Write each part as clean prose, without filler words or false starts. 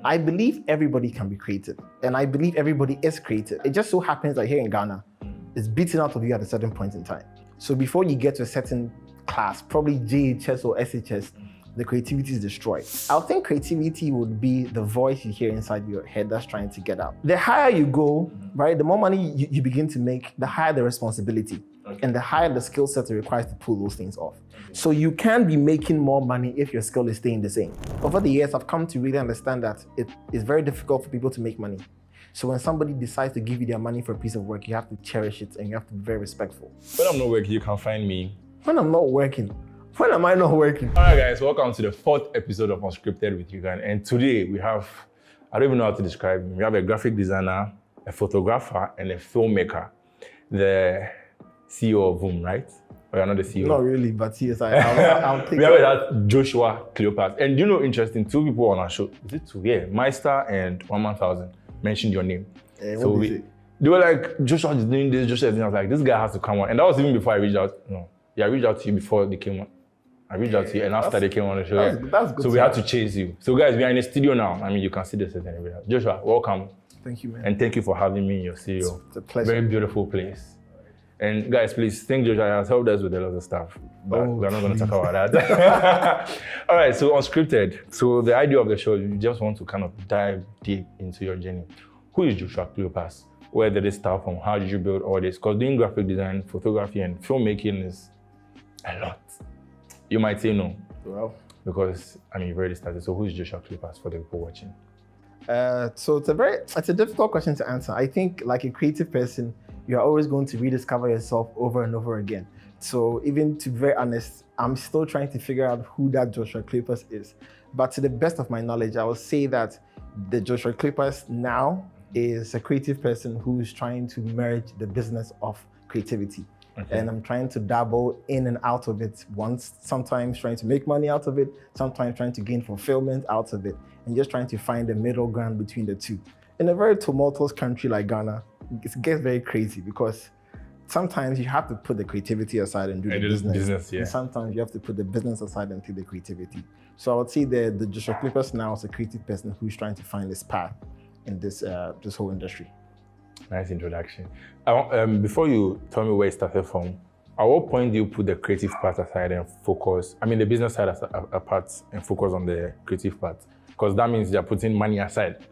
I believe everybody can be creative, and I believe everybody is creative. It just so happens that here in Ghana, it's beaten out of you at a certain point in time. So before you get to a certain class, probably JHS or SHS, the creativity is destroyed. I would think creativity would be the voice you hear inside your head that's trying to get out. The higher you go, right, the more money you begin to make, the higher the responsibility. And the higher the skill set it requires to pull those things off. So you can be making more money if your skill is staying the same. Over the years, I've come to really understand that it is very difficult for people to make money. So when somebody decides to give you their money for a piece of work, you have to cherish it and you have to be very respectful. When I'm not working, you can find me. When I'm not working, when am I not working? All right, guys, welcome to the 4th episode of Unscripted with Raygan. And today we have, I don't even know how to describe him. We have a graphic designer, a photographer, and a filmmaker. The CEO of VOME, right? Or you're not the CEO? Not really, but yes, I'll take We have that Joshua Cleopas. And you know, interesting, 2 people on our show. Is it 2? Yeah, Meister and 11000 mentioned your name. So they were like, Joshua is doing this, Joshua is doing that. I was like, this guy has to come on. And that was even before I reached out. No, yeah, I reached out to you before they came on. I reached out to you, and after they came on the show, that's good. So we had to chase you. So guys, we are in the studio now. I mean, you can see this and everything. Joshua, welcome. Thank you, man. And thank you for having me in your studio. It's a pleasure. Very beautiful place. And guys, please thank Joshua. He has helped us with a lot of stuff, but we're not going to talk about that. All right, so Unscripted. So the idea of the show, you just want to kind of dive deep into your journey. Who is Joshua Cleopas? Where did it start from? How did you build all this? Because doing graphic design, photography, and filmmaking is a lot. You might say no. Well, because I mean, you've already started. So who is Joshua Cleopas for the people watching? So it's a difficult question to answer. I think like a creative person, you're always going to rediscover yourself over and over again. So even to be very honest, I'm still trying to figure out who that Joshua Cleopas is. But to the best of my knowledge, I will say that the Joshua Cleopas now is a creative person who's trying to merge the business of creativity. Okay. And I'm trying to dabble in and out of it sometimes trying to make money out of it, sometimes trying to gain fulfillment out of it, and just trying to find a middle ground between the two. In a very tumultuous country like Ghana, it gets very crazy because sometimes you have to put the creativity aside and do the business. And sometimes you have to put the business aside and do the creativity. So I would say the Joshua Cleopas now is a creative person who's trying to find his path in this whole industry. Nice introduction. Before you tell me where it started from, at what point do you put the creative part aside and focus, the business side apart and focus on the creative part? Because that means you're putting money aside.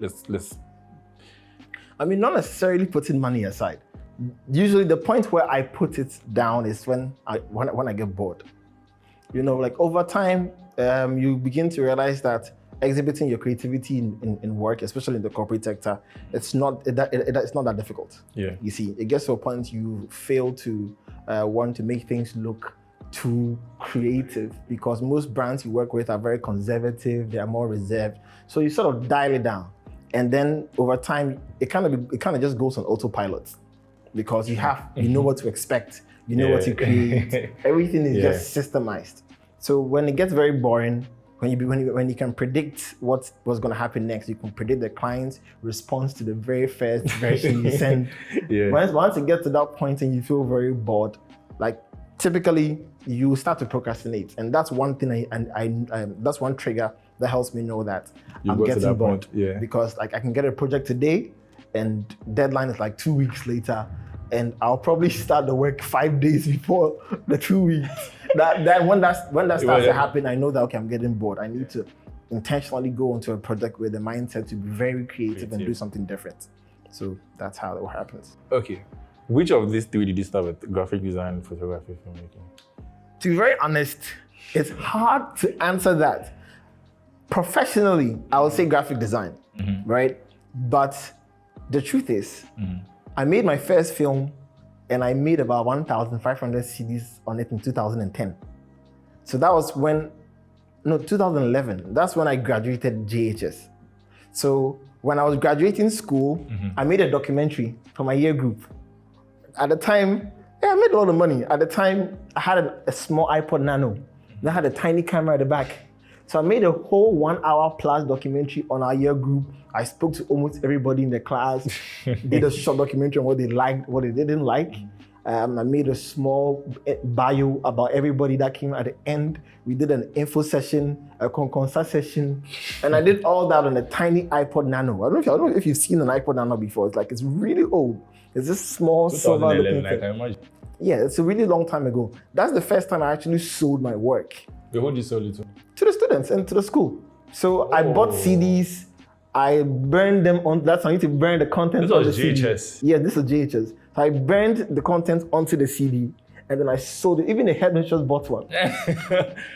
Not necessarily putting money aside. Usually the point where I put it down is when I get bored. Like over time, you begin to realize that exhibiting your creativity in work, especially in the corporate sector, it's not that difficult. Yeah. You see, it gets to a point you fail to want to make things look too creative because most brands you work with are very conservative, they are more reserved. So you sort of dial it down. And then over time, it kind of just goes on autopilot because you know what to expect, you know what to create. Everything is just systemized. So when it gets very boring, when you can predict what's going to happen next, you can predict the client's response to the very first version you send. Once you get to that point and you feel very bored, like typically you start to procrastinate, and that's one thing. That's one trigger that helps me know that I'm getting bored. Because like I can get a project today, and deadline is like 2 weeks later, and I'll probably start the work 5 days before the 2 weeks. When that starts to happen, I know that okay, I'm getting bored. I need to intentionally go into a project with the mindset to be very creative and do something different. So that's how it happens. Okay, which of these 3 did you start with? Graphic design, photography, filmmaking? To be very honest, it's hard to answer that. Professionally, I would say graphic design, right? But the truth is, I made my first film and I made about 1,500 CDs on it in 2010. So that was 2011. That's when I graduated JHS. So when I was graduating school, I made a documentary for my year group. At the time, I made a lot of money. At the time, I had a small iPod Nano. That had a tiny camera at the back. So I made a whole 1 hour plus documentary on our year group. I spoke to almost everybody in the class, did a short documentary on what they liked, what they didn't like. I made a small bio about everybody that came at the end. We did an info session, a concert session, and I did all that on a tiny iPod Nano. I don't know if you've seen an iPod Nano before. It's really old. It's this small silver looking thing. I can imagine. Yeah, it's a really long time ago. That's the first time I actually sold my work. Who did you sell it to? To the students and to the school. So I bought CDs. I burned them on. That's how I need to burn the content. This was GHS. CD. Yeah, this is GHS. So I burned the content onto the CD, and then I sold it. Even the headmistress bought one.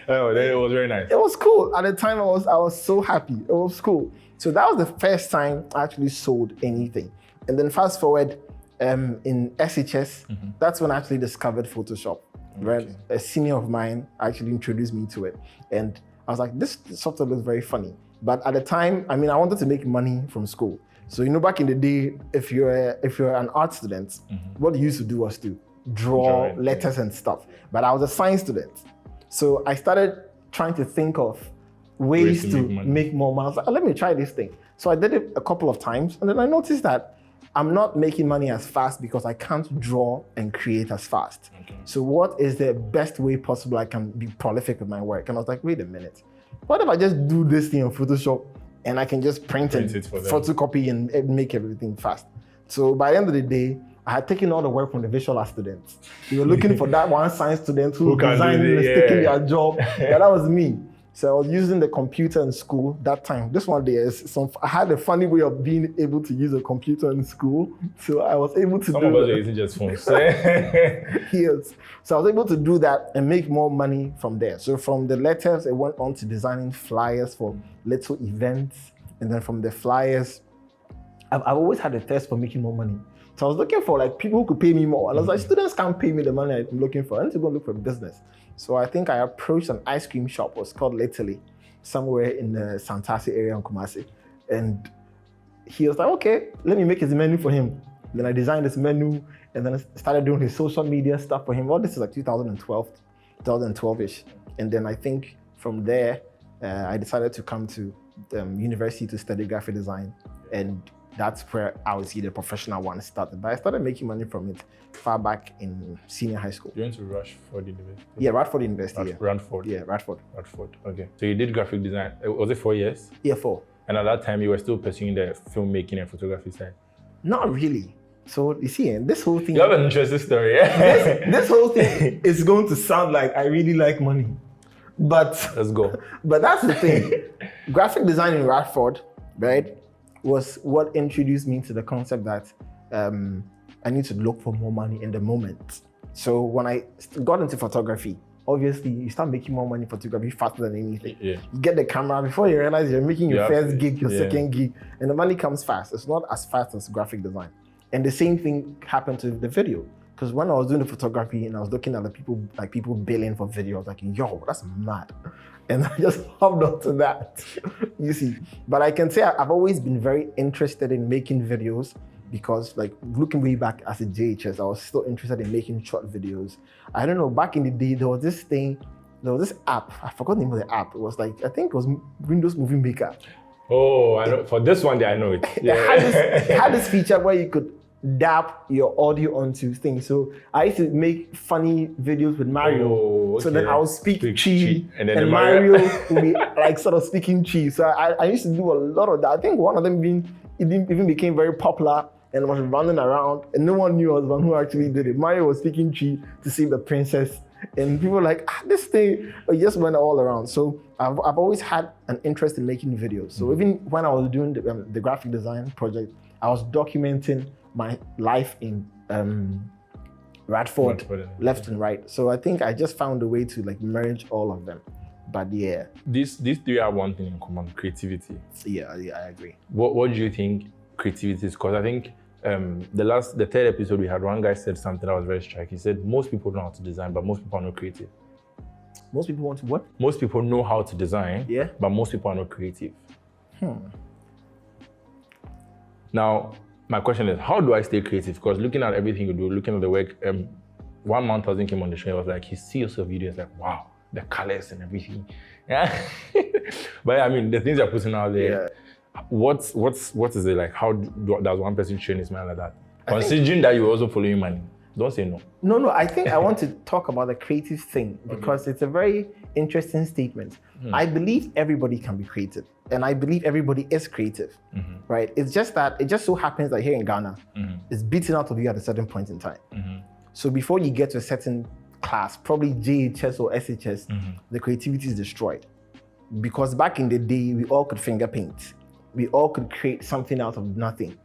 Oh, it was very nice. It was cool. At the time, I was so happy. It was cool. So that was the first time I actually sold anything. And then fast forward, in SHS, that's when I actually discovered Photoshop. Right? A senior of mine actually introduced me to it, and I was like, this software looks very funny. But at the time, I wanted to make money from school. So, back in the day, if you're an art student, what you used to do was to draw letters and stuff. But I was a science student. So I started trying to think of ways to make more money. I was like, let me try this thing. So I did it a couple of times. And then I noticed that I'm not making money as fast because I can't draw and create as fast. So what is the best way possible I can be prolific with my work? And I was like, wait a minute. What if I just do this thing on Photoshop and I can just print it photocopy and make everything fast? So by the end of the day, I had taken all the work from the visual art students. We were looking for that one science student who designed and taking their job. Yeah, that was me. So I was using the computer in school that time. This one day, I had a funny way of being able to use a computer in school. So I was able to Some of us are using just phones. Yes. So I was able to do that and make more money from there. So from the letters, it went on to designing flyers for little events. And then from the flyers, I've always had a thirst for making more money. So I was looking for people who could pay me more. And I was like, students can't pay me the money I'm looking for. I need to go look for business. So I think I approached an ice cream shop. It was called Italy, somewhere in the Santasi area in Kumasi. And he was like, okay, let me make his menu for him. Then I designed this menu and then I started doing his social media stuff for him. Well, this is like 2012-ish. And then I think from there, I decided to come to university to study graphic design. And that's where I would see the professional one started. But I started making money from it far back in senior high school. You went to Radford University? Yeah, Radford University. Radford? Yeah, Radford. Okay. So you did graphic design. Was it 4 years? Yeah, 4. And at that time, you were still pursuing the filmmaking and photography side? Not really. So you see, this whole thing... You have an interesting story, this whole thing is going to sound like I really like money. But... Let's go. But that's the thing. Graphic design in Radford, right, was what introduced me to the concept that I need to look for more money in the moment. So when I got into photography, obviously you start making more money in photography faster than anything. Yeah. You get the camera before you realize you're making your first gig, your second gig, and the money comes fast. It's not as fast as graphic design. And the same thing happened to the video. Because when I was doing the photography and I was looking at the people billing for video, I was like, yo, that's mad. And I just hopped onto that, you see. But I can say I've always been very interested in making videos because looking way back as a JHS, I was still interested in making short videos. I don't know, back in the day, there was this app, I forgot the name of the app. It was I think it was Windows Movie Maker. Oh, I know. For this one day, I know it. Yeah. It had this feature where you could dab your audio onto things. So I used to make funny videos with Mario. Oh, okay. So then I would speak Chi, and Mario would be sort of speaking Chi. So I used to do a lot of that. I think one of them even became very popular and was running around, and no one knew I was the one who actually did it. Mario was speaking Chi to save the princess, and people were like, this thing, it just went all around. So I've always had an interest in making videos. So even when I was doing the graphic design project, I was documenting my life in Radford, left and right. So I think I just found a way to merge all of them. But yeah. These three have one thing in common, creativity. Yeah, I agree. What do you think creativity is? Because I think the third episode we had, one guy said something that was very striking. He said, most people know how to design, but most people are not creative. Most people want to what? Most people know how to design, but most people are not creative. Now, my question is, how do I stay creative? Because looking at everything you do, looking at the work, one man cousin came on the show, he was like, he sees your videos, like, wow, the colors and everything. Yeah. But I mean, the things you're putting out there, what is it like? How does one person train his mind like that? Considering that you're also following money. Don't say no. No, I think I want to talk about the creative thing because it's a very interesting statement. I believe everybody can be creative, and I believe everybody is creative, right? It's just that it just so happens that here in Ghana, it's beaten out of you at a certain point in time. So before you get to a certain class, probably JHS or SHS, the creativity is destroyed. Because back in the day, we all could finger paint. We all could create something out of nothing.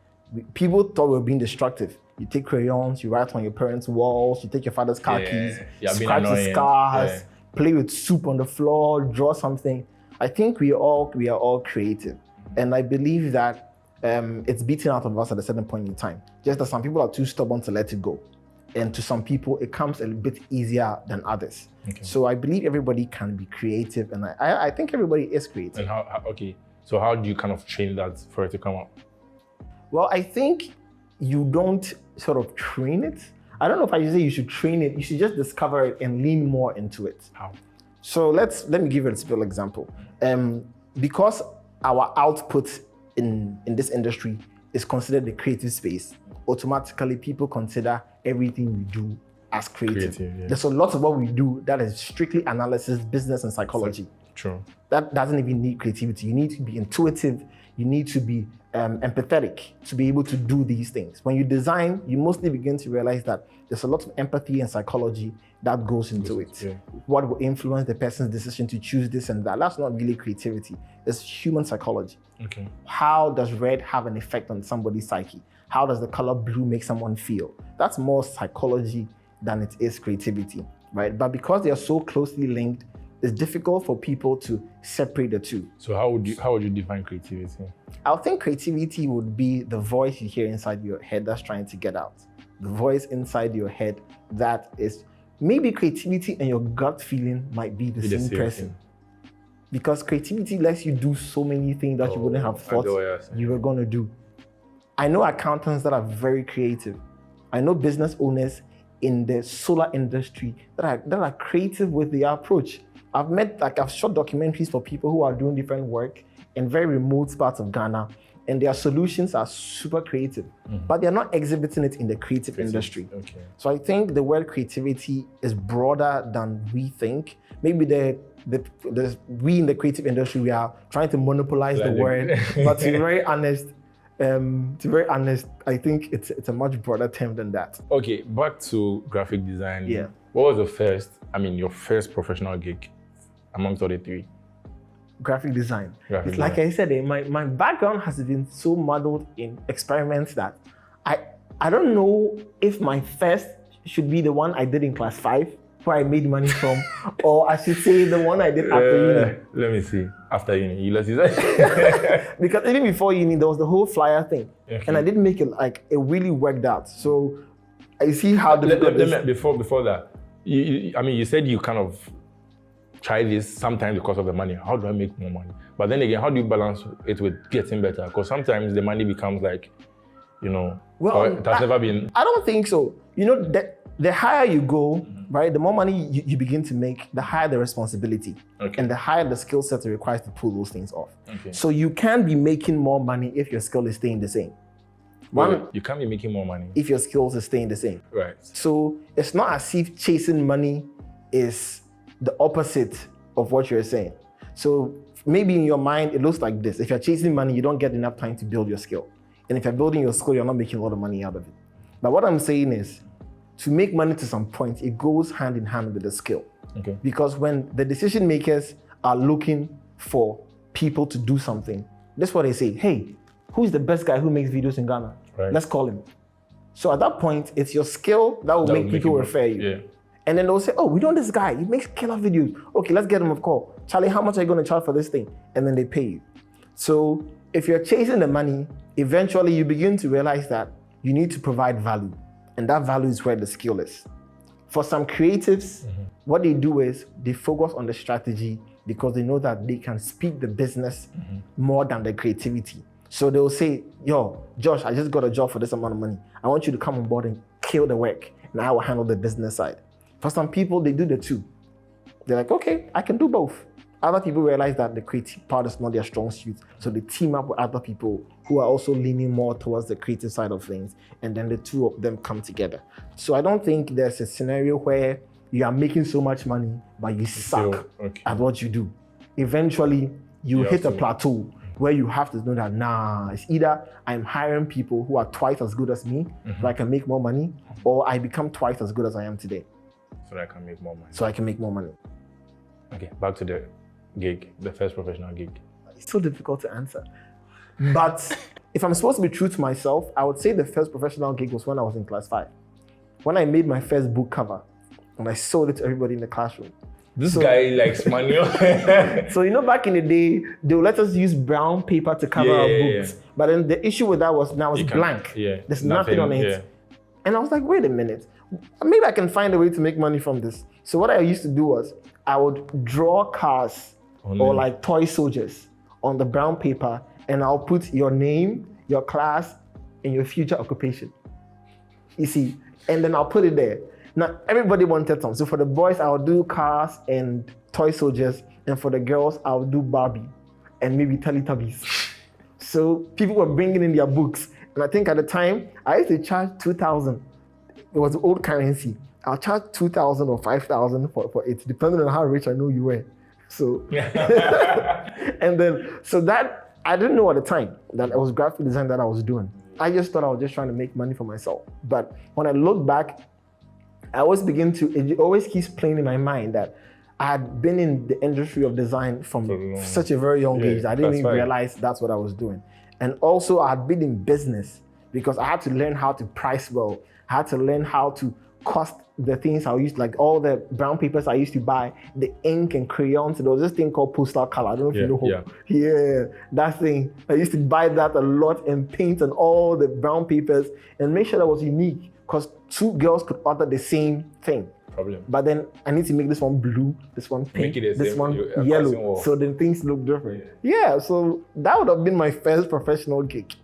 People thought we were being destructive. You take crayons, you write on your parents' walls, you take your father's car keys, scratch the scars, play with soup on the floor, draw something. I think we are all creative. And I believe that it's beaten out of us at a certain point in time. Just that some people are too stubborn to let it go. And to some people, it comes a bit easier than others. So I believe everybody can be creative, and I think everybody is creative. And so how do you kind of train that for it to come up? Well, I think you don't sort of train it. I don't know if I should say you should train it. You should just discover it and lean more into it. How? So let me give you a simple example. Because our output in this industry is considered the creative space, automatically people consider everything we do as creative. There's a lot of what we do that is strictly analysis, business, and psychology. True. That doesn't even need creativity. You need to be intuitive. You need to be empathetic to be able to do these things. When you design, you mostly begin to realize that there's a lot of empathy and psychology that goes into it. What will influence the person's decision to choose this and that? That's not really creativity. It's human psychology. How does red have an effect on somebody's psyche? How does the color blue make someone feel? That's more psychology than it is creativity, right? But because they are so closely linked, it's difficult for people to separate the two. So how would you define creativity? I think creativity would be the voice you hear inside your head that's trying to get out. The voice inside your head that is, maybe creativity and your gut feeling might be the same person. Because creativity lets you do so many things that you wouldn't have thought you were gonna do. I know accountants that are very creative. I know business owners in the solar industry that are creative with their approach. I've shot documentaries for people who are doing different work in very remote parts of Ghana, and their solutions are super creative, but they're not exhibiting it in the creative industry. So I think the word creativity is broader than we think. Maybe we in the creative industry, we are trying to monopolize the word, but to be very honest, I think it's a much broader term than that. Okay, back to graphic design. What was your first professional gig amongst all the three? Graphic design. Like I said, my background has been so muddled in experiments that I don't know if my first should be the one I did in class 5, where I made money from, or I should say the one I did after uni. Let me see. After uni, you lost it. Because even before uni, there was the whole flyer thing, and I didn't make it it really worked out. So I see how difficult it is. Before that, you said you kind of try this sometimes because of the money. How do I make more money? But then again, how do you balance it with getting better? Because sometimes the money becomes it has never been. I don't think so. The higher you go, right, the more money you begin to make, the higher the responsibility, and the higher the skill set it requires to pull those things off. So you can be making more money if your skill is staying the same. You can't be making more money if your skills are staying the same. Right. So it's not as if chasing money is the opposite of what you're saying. So maybe in your mind, it looks like this. If you're chasing money, you don't get enough time to build your skill. And if you're building your skill, you're not making a lot of money out of it. But what I'm saying is, to make money to some point, it goes hand in hand with the skill. Because when the decision makers are looking for people to do something, that's what they say. Hey, who's the best guy who makes videos in Ghana? Let's call him. So at that point, it's your skill that will make people refer you. And then they'll say, oh, we know this guy. He makes killer videos. Okay, let's get him a call. Charlie, how much are you going to charge for this thing? And then they pay you. So if you're chasing the money, eventually you begin to realize that you need to provide value. And that value is where the skill is. For some creatives, what they do is they focus on the strategy because they know that they can speak the business more than the creativity. So they'll say, yo, Josh, I just got a job for this amount of money. I want you to come on board and kill the work, and I will handle the business side. For some people, they do the two. They're like, okay, I can do both. Other people realize that the creative part is not their strong suit. So they team up with other people who are also leaning more towards the creative side of things. And then the two of them come together. So I don't think there's a scenario where you are making so much money, but you suck at what you do. Eventually, you hit a plateau where you have to know that, it's either I'm hiring people who are twice as good as me, so I can make more money, or I become twice as good as I am today. So that I can make more money. So I can make more money. Okay, back to the gig, the first professional gig. It's so difficult to answer. But if I'm supposed to be true to myself, I would say the first professional gig was when I was in class 5. When I made my first book cover, and I sold it to everybody in the classroom. This guy likes manual. So, back in the day, they would let us use brown paper to cover our books. Yeah. But then the issue with that was now it's blank. There's nothing on it. And I was like, wait a minute. Maybe I can find a way to make money from this. So what I used to do was I would draw cars or like toy soldiers on the brown paper, and I'll put your name, your class, and your future occupation. You see, and then I'll put it there. Now, everybody wanted some. So for the boys, I'll do cars and toy soldiers. And for the girls, I'll do Barbie and maybe Teletubbies. So people were bringing in their books. And I think at the time, I used to charge 2,000. It was old currency. I'll charge 2,000 or 5,000 for it, depending on how rich I know you were. So, and then, so that, I didn't know at the time that it was graphic design that I was doing. I just thought I was just trying to make money for myself. But when I look back, I always it always keeps playing in my mind that I had been in the industry of design from such a very young age. I didn't even realize that's what I was doing. And also I had been in business because I had to learn how to price well. I had to learn how to cost the things I used, like all the brown papers I used to buy, the ink and crayons. There was this thing called postal color. I don't know if you know. That thing. I used to buy that a lot and paint on all the brown papers and make sure that was unique, because 2 girls could order the same thing. But then I need to make this one blue, this one pink, this one yellow, so then things look different. So that would have been my first professional gig.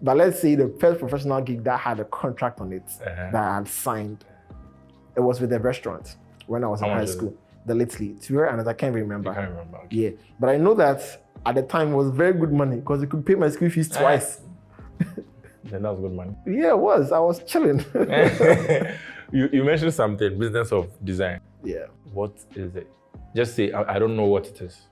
But let's say the first professional gig that had a contract on it that I had signed, it was with a restaurant when I was in high school. The Little, to be honest, I can't remember. Yeah, but I know that at the time it was very good money because it could pay my school fees twice. Then that was good money. Yeah, it was. I was chilling. You mentioned something, business of design. Yeah. What is it? Just say, I don't know what it is.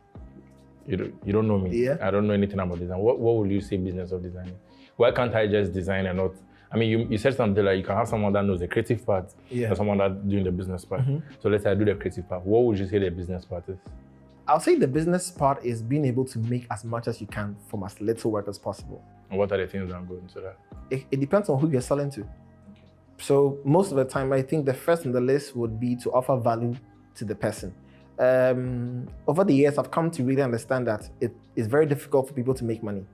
You don't know me. Yeah. I don't know anything about design. What will you say business of design? Why can't I just design and not? I mean, you said something like you can have someone that knows the creative part and someone that's doing the business part. So let's say I do the creative part. What would you say the business part is? I'll say the business part is being able to make as much as you can from as little work as possible. And what are the things that go into that? It depends on who you're selling to. So most of the time, I think the first on the list would be to offer value to the person. Over the years, I've come to really understand that it is very difficult for people to make money.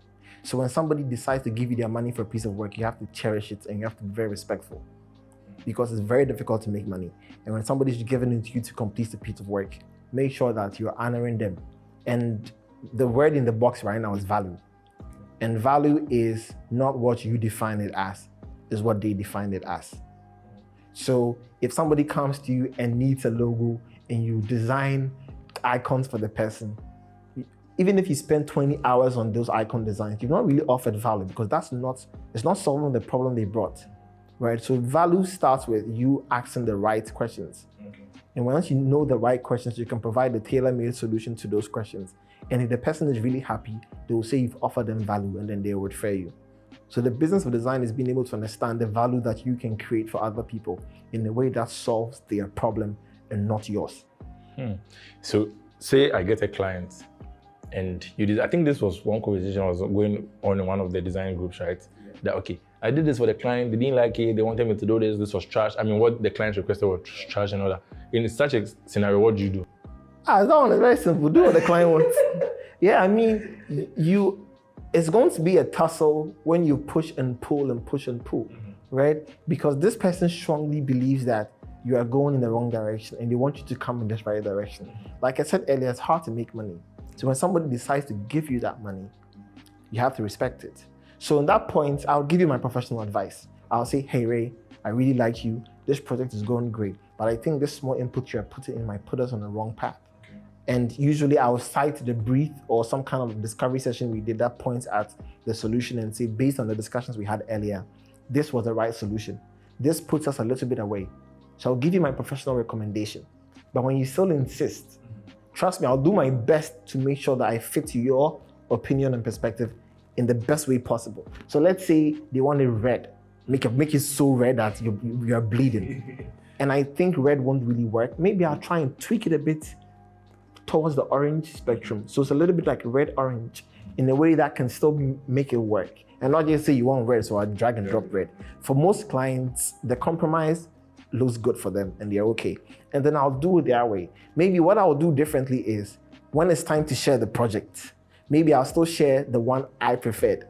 So when somebody decides to give you their money for a piece of work, you have to cherish it and you have to be very respectful, because it's very difficult to make money. And when somebody's giving it to you to complete a piece of work, make sure that you're honoring them. And the word in the box right now is value. And value is not what you define it as, is what they define it as. So if somebody comes to you and needs a logo and you design icons for the person, even if you spend 20 hours on those icon designs, you've not really offered value, because it's not solving the problem they brought, right? So value starts with you asking the right questions. And once you know the right questions, you can provide a tailor-made solution to those questions. And if the person is really happy, they will say you've offered them value, and then they will refer you. So the business of design is being able to understand the value that you can create for other people in a way that solves their problem and not yours. So say I get a client and you did, I think this was one conversation I was going on in one of the design groups, right? That, okay, I did this for the client, they didn't like it, they wanted me to do this was trash. I mean, what the client requested was trash and all that. In such a scenario, what do you do? That one is very simple. Do what the client wants. Yeah, I mean, it's going to be a tussle when you push and pull and push and pull, right? Because this person strongly believes that you are going in the wrong direction and they want you to come in this right direction. Like I said earlier, it's hard to make money. So when somebody decides to give you that money, you have to respect it. So in that point, I'll give you my professional advice. I'll say, hey Ray, I really like you. This project is going great, but I think this small input you're putting in might put us on the wrong path. And usually I'll cite the brief or some kind of discovery session we did that points at the solution and say, based on the discussions we had earlier, this was the right solution. This puts us a little bit away. So I'll give you my professional recommendation. But when you still insist, trust me, I'll do my best to make sure that I fit your opinion and perspective in the best way possible. So let's say they want it red. Make it so red that you're bleeding. And I think red won't really work. Maybe I'll try and tweak it a bit towards the orange spectrum. So it's a little bit like red-orange in a way that can still make it work. And not just say you want red, so I drag and drop red. For most clients, the compromise looks good for them and they're okay. And then I'll do it their way. Maybe what I'll do differently is when it's time to share the project, maybe I'll still share the one I preferred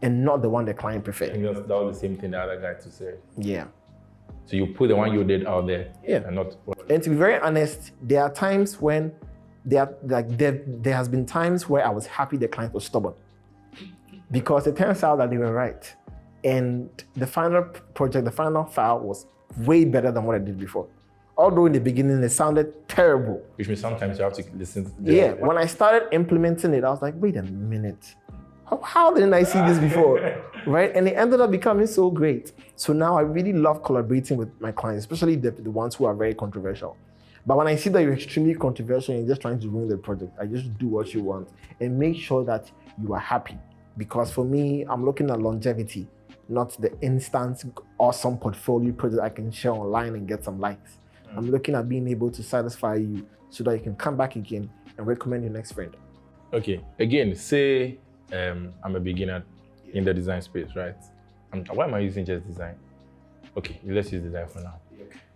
and not the one the client preferred. And that was the same thing the other guy to say. Yeah. So you put the one you did out there, and not. And to be very honest, there are times when there has been times where I was happy the client was stubborn, because it turns out that they were right, and the final project, the final file was way better than what I did before. Although in the beginning it sounded terrible. Which means sometimes you have to listen to when I started implementing it, I was like, wait a minute. How didn't I see this before, right? And it ended up becoming so great. So now I really love collaborating with my clients, especially the ones who are very controversial. But when I see that you're extremely controversial and you're just trying to ruin the project, I just do what you want and make sure that you are happy. Because for me, I'm looking at longevity, not the instant awesome portfolio project I can share online and get some likes. I'm looking at being able to satisfy you so that you can come back again and recommend your next friend. Okay, again, say I'm a beginner in the design space, right? Why am I using just design? Okay, let's use design for now.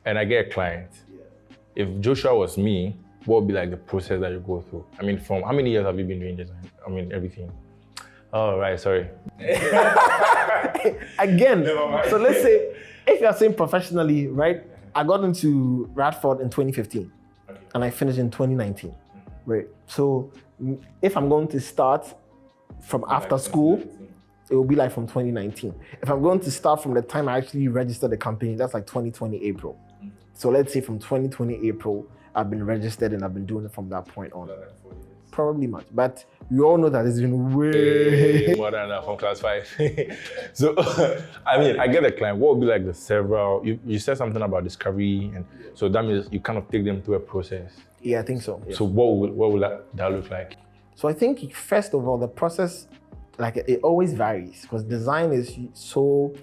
And I get a client. If Joshua was me, what would be like the process that you go through? I mean, from how many years have you been doing design? I mean, everything. Oh, right, sorry. Again, so let's say, if you're saying professionally, right? I got into Radford in 2015 and I finished in 2019, right? So if I'm going to start from after school, it will be like from 2019. If I'm going to start from the time I actually registered the company, that's like 2020 April. So let's say from 2020 April, I've been registered and I've been doing it from that point on. Probably much, but we all know that it's been way more than that from class 5. So, I mean, I get a client. What would be like the several? You said something about discovery, and so that means you kind of take them through a process. Yeah, I think so. Yeah. So what would that look like? So I think first of all, the process, like it always varies because design is so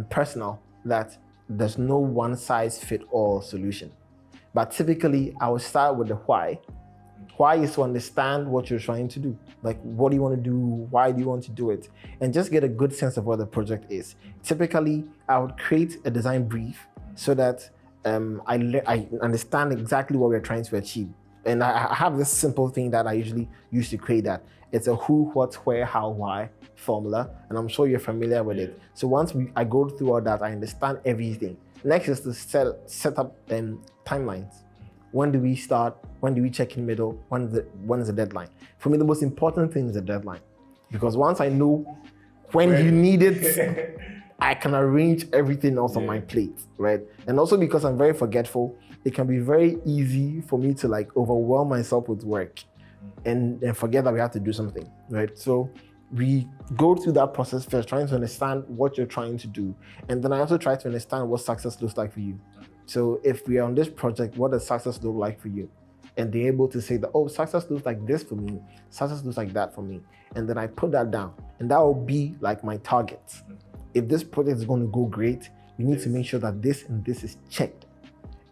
personal that there's no one size fit all solution. But typically, I would start with the why. Why is to understand what you're trying to do. Like, what do you want to do? Why do you want to do it? And just get a good sense of what the project is. Typically, I would create a design brief so that I understand exactly what we're trying to achieve. And I have this simple thing that I usually use to create that. It's a who, what, where, how, why formula. And I'm sure you're familiar with it. So once I go through all that, I understand everything. Next is to set up timelines. When do we start? When do we check in middle? When is the deadline? For me, the most important thing is the deadline. Because once I know when you need it, I can arrange everything else on my plate, right? And also because I'm very forgetful, it can be very easy for me to like overwhelm myself with work and forget that we have to do something, right? So we go through that process first, trying to understand what you're trying to do. And then I also try to understand what success looks like for you. So if we are on this project, what does success look like for you? And they're able to say that, oh, success looks like this for me. Success looks like that for me. And then I put that down. And that will be like my targets. If this project is going to go great, you need to make sure that this and this is checked.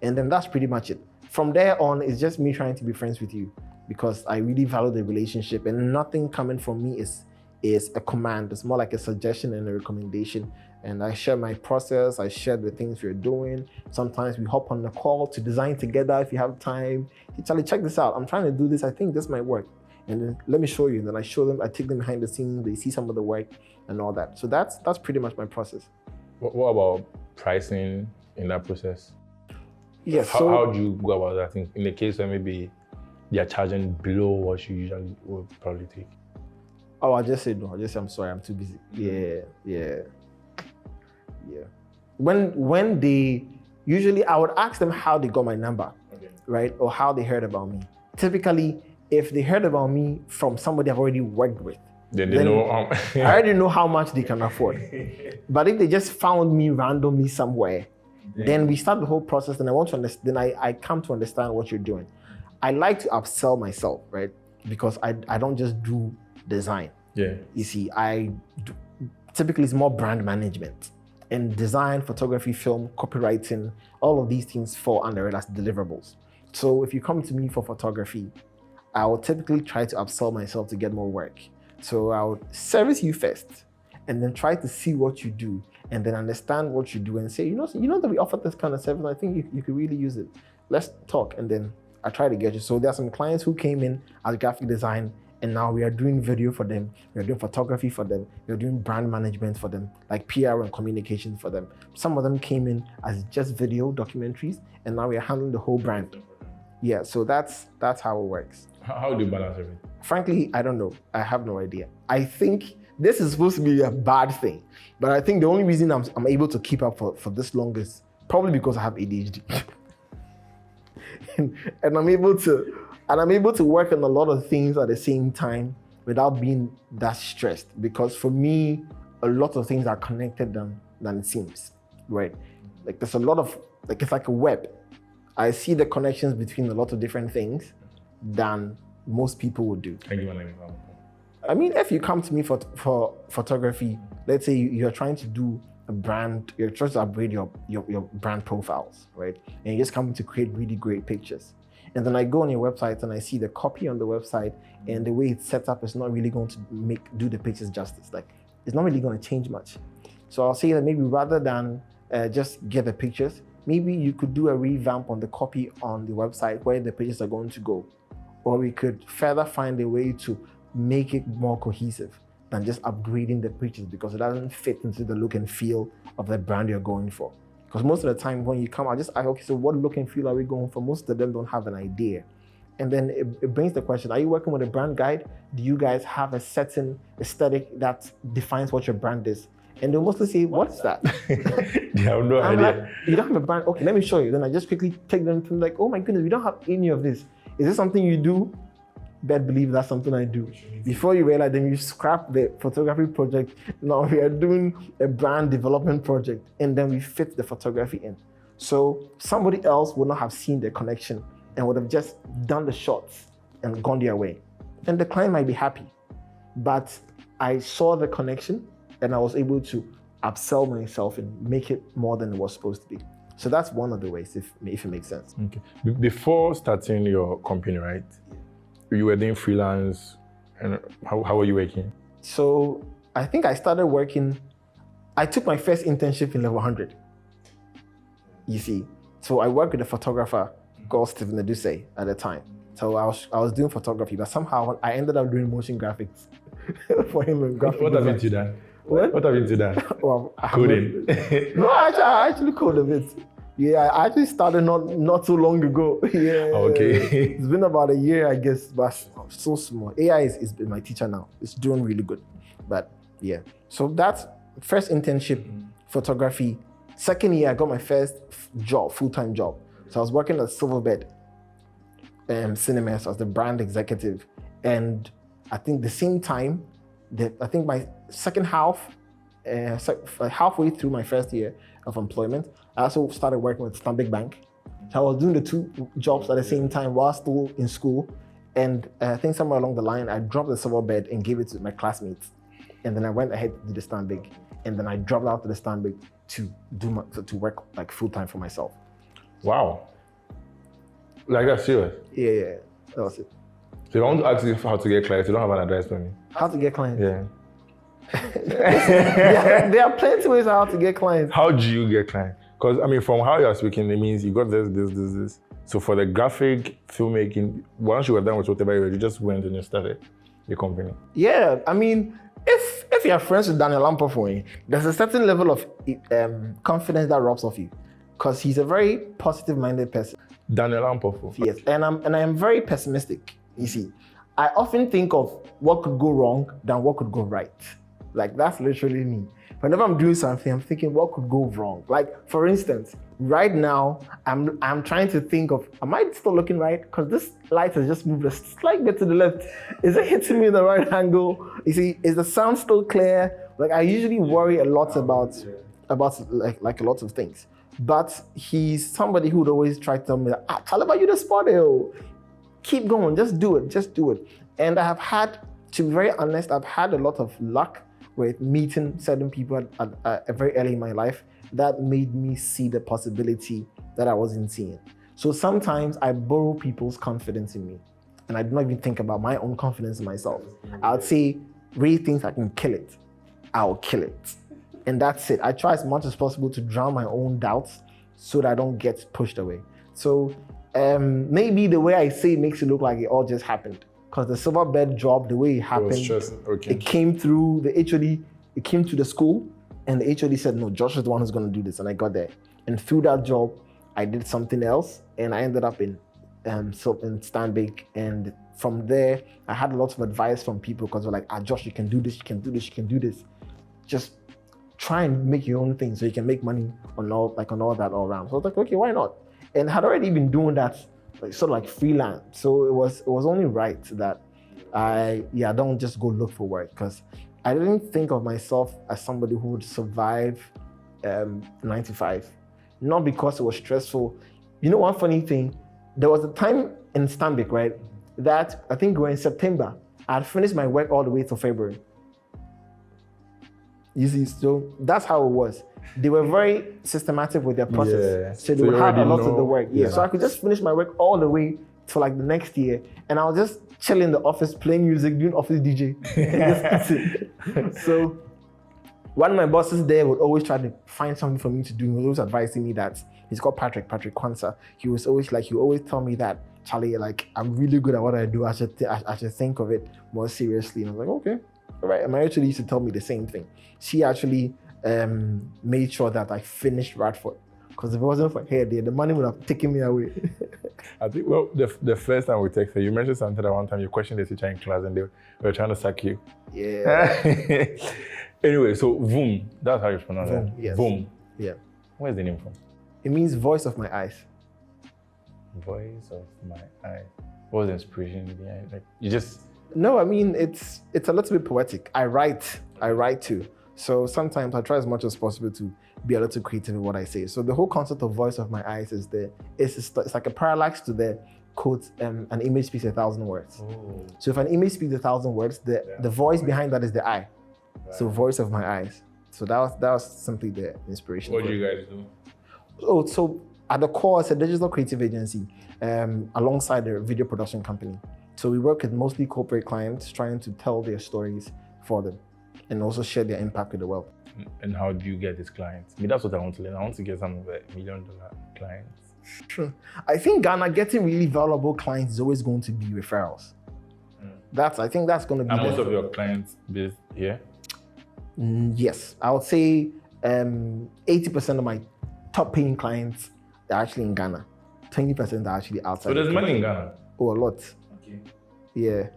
And then that's pretty much it. From there on, it's just me trying to be friends with you because I really value the relationship and nothing coming from me is a command. It's more like a suggestion and a recommendation. And I share my process. I share the things we're doing. Sometimes we hop on the call to design together if you have time. Hey, Charlie, check this out. I'm trying to do this. I think this might work. And then let me show you. And then I show them, I take them behind the scenes. They see some of the work and all that. So that's pretty much my process. What about pricing in that process? Yes. How do you go about that? I think in the case where maybe they are charging below what you usually would probably take. Oh, I just say no. I just say I'm sorry. I'm too busy. Yeah. When they usually, I would ask them how they got my number, right, or how they heard about me, typically, if they heard about me from somebody I've already worked with, then they know. I already know how much they can afford. But if they just found me randomly somewhere, then we start the whole process, and I want to understand. Then I come to understand what you're doing. I like to upsell myself, right? Because I don't just do design. Yeah. You see, typically it's more brand management. And design, photography, film, copywriting, all of these things fall under it as deliverables. So if you come to me for photography, I will typically try to upsell myself to get more work. So I would service you first, and then try to see what you do, and then understand what you do, and say, you know that we offer this kind of service. I think you could really use it. Let's talk, and then I try to get you. So there are some clients who came in as graphic design, and now we are doing video for them, we are doing photography for them, we are doing brand management for them, like PR and communication for them. Some of them came in as just video documentaries, and now we are handling the whole brand. Yeah, so that's how it works. How do you balance everything? Frankly, I don't know. I have no idea. I think this is supposed to be a bad thing, but I think the only reason I'm able to keep up for this long is probably because I have ADHD. and I'm able to work on a lot of things at the same time without being that stressed, because for me, a lot of things are connected than it seems, right? Like there's a lot of, like it's like a web. I see the connections between a lot of different things than most people would do. Can you give an example? I mean, if you come to me for photography, let's say you're trying to do a brand, you're trying to upgrade your brand profiles, right? And you just come to create really great pictures. And then I go on your website and I see the copy on the website, and the way it's set up is not really going to do the pictures justice. Like, it's not really going to change much. So I'll say that maybe rather than just get the pictures, maybe you could do a revamp on the copy on the website where the pictures are going to go. Or we could further find a way to make it more cohesive than just upgrading the pictures, because it doesn't fit into the look and feel of the brand you're going for. Because most of the time when you come, I ask, okay, so what look and feel are we going for? Most of them don't have an idea. And then it brings the question, are you working with a brand guide? Do you guys have a certain aesthetic that defines what your brand is? And they'll mostly say, what's that? You have no idea. Like, you don't have a brand? Okay, let me show you. Then I just quickly take them to like, oh my goodness, we don't have any of this. Is this something you do? Bet believe that's something I do. Before you realize, then you scrap the photography project. Now we are doing a brand development project, and then we fit the photography in. So somebody else would not have seen the connection and would have just done the shots and gone their way. And the client might be happy, but I saw the connection and I was able to upsell myself and make it more than it was supposed to be. So that's one of the ways, if it makes sense. Okay. Before starting your company, right? You were doing freelance, and how were you working? So I think I started working, I took my first internship in level 100. You see, so I worked with a photographer called Stephen Aduse at the time. So I was doing photography, but somehow I ended up doing motion graphics for him. And graphic What have you done? What have you done? Well, Coding. No, I actually code a bit. Yeah, I actually started not too long ago. Yeah. Okay. It's been about a year, I guess, but so small. AI is my teacher now. It's doing really good. But yeah. So that's first internship, photography. Second year, I got my first job, full-time job. So I was working at Silverbed Cinemas as the brand executive. And I think the same time, I think my second half, halfway through my first year of employment, I also started working with Stanbic Bank. So I was doing the two jobs at the same time while still in school. And I think somewhere along the line, I dropped the Silverbed and gave it to my classmates. And then I went ahead to do the Stanbic. And then I dropped out to the Stanbic to work like full-time for myself. Wow. Like that's serious? Yeah, that was it. So if I want to ask you how to get clients, you don't have an advice for me? How to get clients? Yeah. There are plenty of ways how to get clients. How do you get clients? Because I mean, from how you are speaking, it means you got this. So for the graphic filmmaking, once you were done with whatever you just went and you started your company. Yeah, I mean, if you're friends with Daniel Lampofoy, there's a certain level of confidence that rubs off you, because he's a very positive-minded person. Daniel Lampofoy. Yes, and I am very pessimistic. You see, I often think of what could go wrong than what could go right. Like that's literally me. Whenever I'm doing something, I'm thinking what could go wrong. Like for instance, right now I'm trying to think of, am I still looking right? Because this light has just moved a slight bit to the left. Is it hitting me in the right angle? You see, is the sound still clear? Like I usually worry a lot about like a lot of things. But he's somebody who would always try to tell me that, Caliber, you the spot, keep going, just do it. And I have had, to be very honest, I've had a lot of luck with meeting certain people at very early in my life that made me see the possibility that I wasn't seeing. So sometimes I borrow people's confidence in me, and I do not even think about my own confidence in myself. I'll say, Ray thinks I can kill it, I'll kill it. And that's it. I try as much as possible to drown my own doubts so that I don't get pushed away. So maybe the way I say it makes it look like it all just happened. Because the silver bed job, the way it happened, it came through the HOD, it came to the school, and the HOD said, no, Josh is the one who's going to do this. And I got there. And through that job, I did something else, and I ended up in Stanbic. And from there, I had a lot of advice from people because they're like, Josh, you can do this, you can do this, you can do this. Just try and make your own thing so you can make money on all that all around. So I was like, okay, why not? And had already been doing that sort of like freelance. So it was only right that I don't just go look for work, because I didn't think of myself as somebody who would survive 9 to 5. Not because it was stressful. You know, one funny thing, there was a time in Stanbic, right, that I think we were in September. I had finished my work all the way till February. You see, so that's how it was. They were very systematic with their process. Yeah. So they would have a lot of the work. Yeah. So I could just finish my work all the way to like the next year. And I was just chill in the office, playing music, doing office DJ. So one of my bosses there would always try to find something for me to do. He was always advising me that, he's called Patrick Kwanzaa. He was always like, he always tell me that, Charlie, like, I'm really good at what I do. I should think of it more seriously. And I was like, okay. All right. And my actually used to tell me the same thing. She actually made sure that I finished Radford, because if it wasn't for her there, the money would have taken me away. I think, well, the first time we texted, you mentioned something that one time you questioned the teacher in class and they were trying to sack you. Yeah. Anyway, so VOME, that's how you pronounce it. Yes. VOME. Yeah. Where's the name from? It means voice of my eyes. Voice of my eyes. What was the inspiration behind it? Like, you just... No, I mean, it's a little bit poetic. I write too. So sometimes I try as much as possible to be a little creative in what I say. So the whole concept of voice of my eyes is it's like a parallax to the quote, an image speaks 1,000 words. Oh. So if an image speaks 1,000 words, the voice behind that is the eye. Right. So voice of my eyes. So that was simply the inspiration. What do you guys do? Oh, so at the core, it's a digital creative agency alongside a video production company. So we work with mostly corporate clients trying to tell their stories for them and also share their impact with the world. And how do you get these clients? I mean, that's what I want to learn. I want to get some of the $1 million clients. True. I think Ghana getting really valuable clients is always going to be referrals. I think that's going to be. And most of your clients based here? Yes. I would say 80% of my top paying clients are actually in Ghana. 20% are actually outside. So there's money in Ghana? Oh, a lot. Okay. Yeah.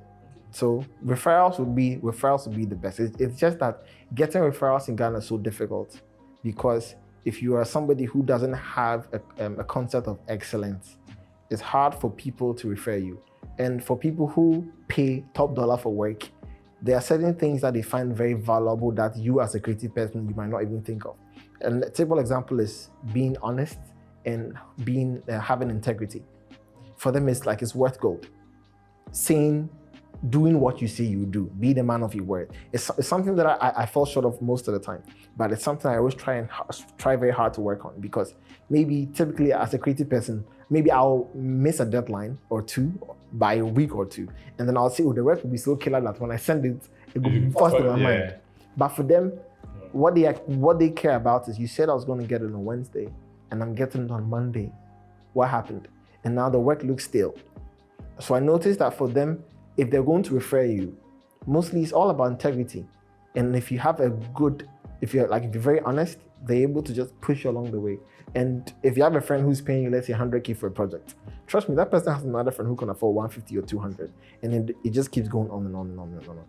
So referrals would be the best. It's just that getting referrals in Ghana is so difficult, because if you are somebody who doesn't have a concept of excellence, it's hard for people to refer you. And for people who pay top dollar for work, there are certain things that they find very valuable that you as a creative person, you might not even think of. And a typical example is being honest and having integrity. For them, it's worth gold. Doing what you say you do, be the man of your word. It's something that I fall short of most of the time, but it's something I always try very hard to work on, because maybe typically as a creative person, maybe I'll miss a deadline or two by a week or two, and then I'll say, oh, the work will be so killer that when I send it, it will be first in my mind. But for them, what they care about is, you said I was going to get it on Wednesday, and I'm getting it on Monday. What happened? And now the work looks stale. So I noticed that for them, if they're going to refer you, mostly it's all about integrity. And if you have if you're very honest, they're able to just push you along the way. And if you have a friend who's paying you, let's say 100K for a project, trust me, that person has another friend who can afford 150 or 200. And then it just keeps going on and on and on and on.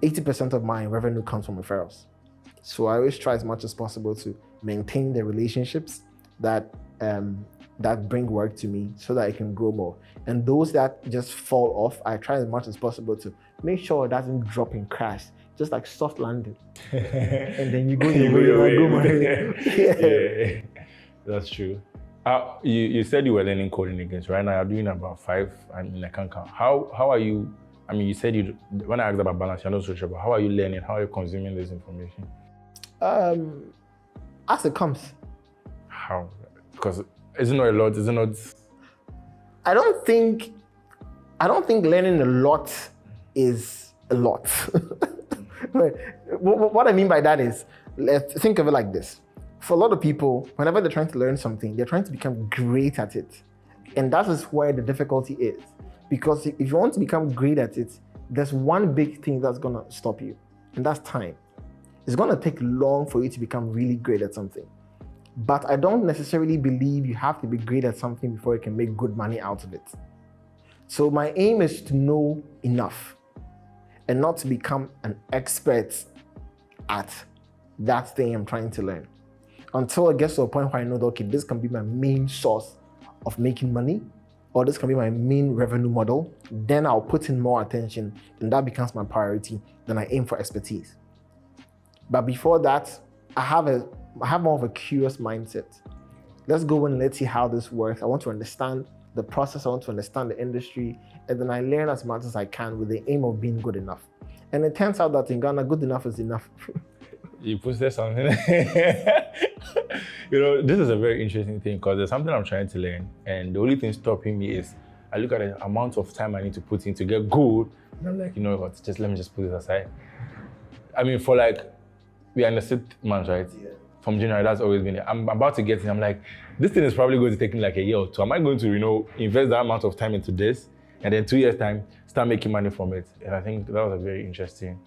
80% of my revenue comes from referrals. So I always try as much as possible to maintain the relationships that bring work to me so that I can grow more. And those that just fall off, I try as much as possible to make sure it doesn't drop and crash, just like soft landing. And then you go your way. Yeah, that's true. You said you were learning coding again, so right now you're doing about 5. I mean, I can't count. How are you? I mean, you said when I asked about balance, you're not so sure, but how are you learning? How are you consuming this information? As it comes. How? Because it's not a lot, is it not? I don't think learning a lot is a lot. What I mean by that is, let's think of it like this. For a lot of people, whenever they're trying to learn something, they're trying to become great at it. And that is where the difficulty is. Because if you want to become great at it, there's one big thing that's gonna stop you, and that's time. It's gonna take long for you to become really great at something. But I don't necessarily believe you have to be great at something before you can make good money out of it. So my aim is to know enough and not to become an expert at that thing I'm trying to learn. Until it gets to a point where I know that, okay, this can be my main source of making money, or this can be my main revenue model, then I'll put in more attention, and that becomes my priority. Then I aim for expertise. But before that, I have more of a curious mindset. Let's go and let's see how this works. I want to understand the process. I want to understand the industry, and then I learn as much as I can with the aim of being good enough. And it turns out that in Ghana, good enough is enough. You posted something. This is a very interesting thing because there's something I'm trying to learn, and the only thing stopping me is I look at the amount of time I need to put in to get good, and I'm like, you know what, let me just put it aside. I mean, we are in the 6th month, right? Yeah. From January, that's always been it. I'm about to get in, I'm like, this thing is probably going to take me like a year or 2. Am I going to, invest that amount of time into this, and then 2 years' time, start making money from it? And I think that was a very interesting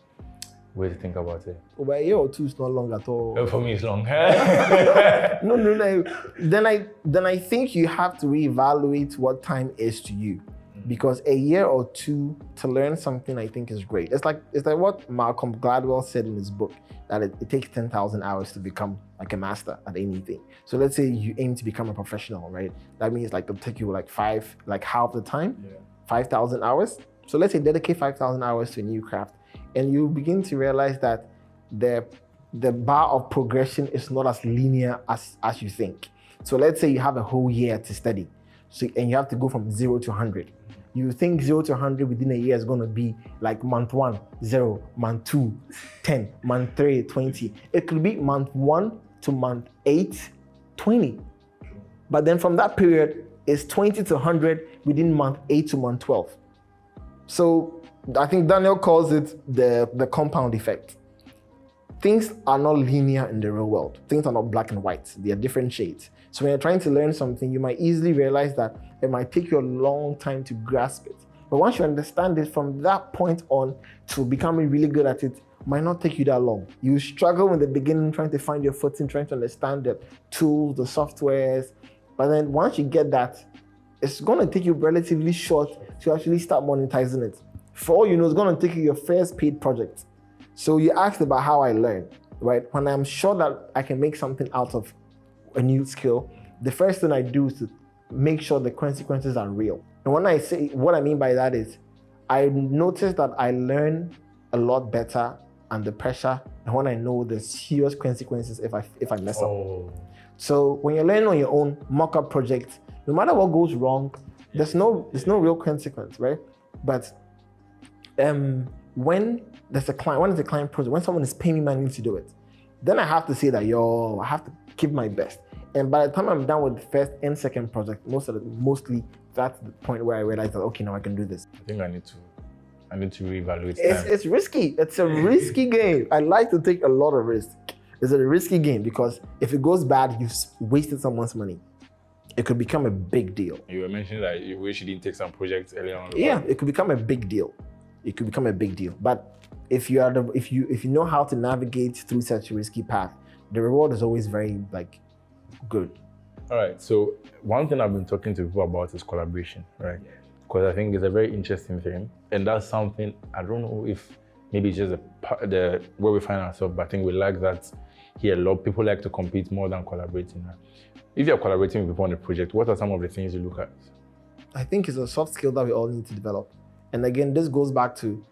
way to think about it. But a year or 2 is not long at all. For me, it's long. No. Then I think you have to reevaluate what time is to you. Because a year or 2 to learn something, I think, is great. It's like what Malcolm Gladwell said in his book, that it takes 10,000 hours to become like a master at anything. So let's say you aim to become a professional, right? That means like it'll take you like half the time, 5,000 hours. So let's say dedicate 5,000 hours to a new craft, and you begin to realize that the bar of progression is not as linear as you think. So let's say you have a whole year to study, and you have to go from 0 to 100. You think 0 to 100 within a year is going to be like month 1, 0, month 2, 10, month 3, 20. It could be month 1 to month 8, 20. But then from that period, it's 20 to 100 within month 8 to month 12. So I think Daniel calls it the compound effect. Things are not linear in the real world. Things are not black and white. They are different shades. So when you're trying to learn something, you might easily realize that it might take you a long time to grasp it. But once you understand it, from that point on to becoming really good at it, might not take you that long. You struggle in the beginning trying to find your footing, trying to understand the tools, the softwares. But then once you get that, it's going to take you relatively short to actually start monetizing it. For all you know, it's going to take you your first paid project. So you asked about how I learn, right? When I'm sure that I can make something out of a new skill, the first thing I do is to make sure the consequences are real. And when I say, what I mean by that is, I notice that I learn a lot better under pressure and when I know the serious consequences if I mess up. So when you're learning on your own mock-up project, no matter what goes wrong, there's no real consequence, right? But when it's a client project, when someone is paying me money to do it, then I have to say that, I have to give my best. And by the time I'm done with the first and second project, mostly that's the point where I realize that, okay, now I can do this. I think I need to reevaluate time. It's risky. It's a risky game. I like to take a lot of risk. It's a risky game because if it goes bad, you've wasted someone's money. It could become a big deal. You were mentioning that you wish you didn't take some projects earlier on. Yeah, it could become a big deal. But if you know how to navigate through such a risky path, the reward is always very good. All right. So one thing I've been talking to people about is collaboration, right? Because I think it's a very interesting thing, and that's something I don't know if maybe it's just the where we find ourselves, but I think we like that here a lot. People like to compete more than collaborating. If you're collaborating with people on a project, what are some of the things you look at? I think it's a soft skill that we all need to develop. And again, this goes back to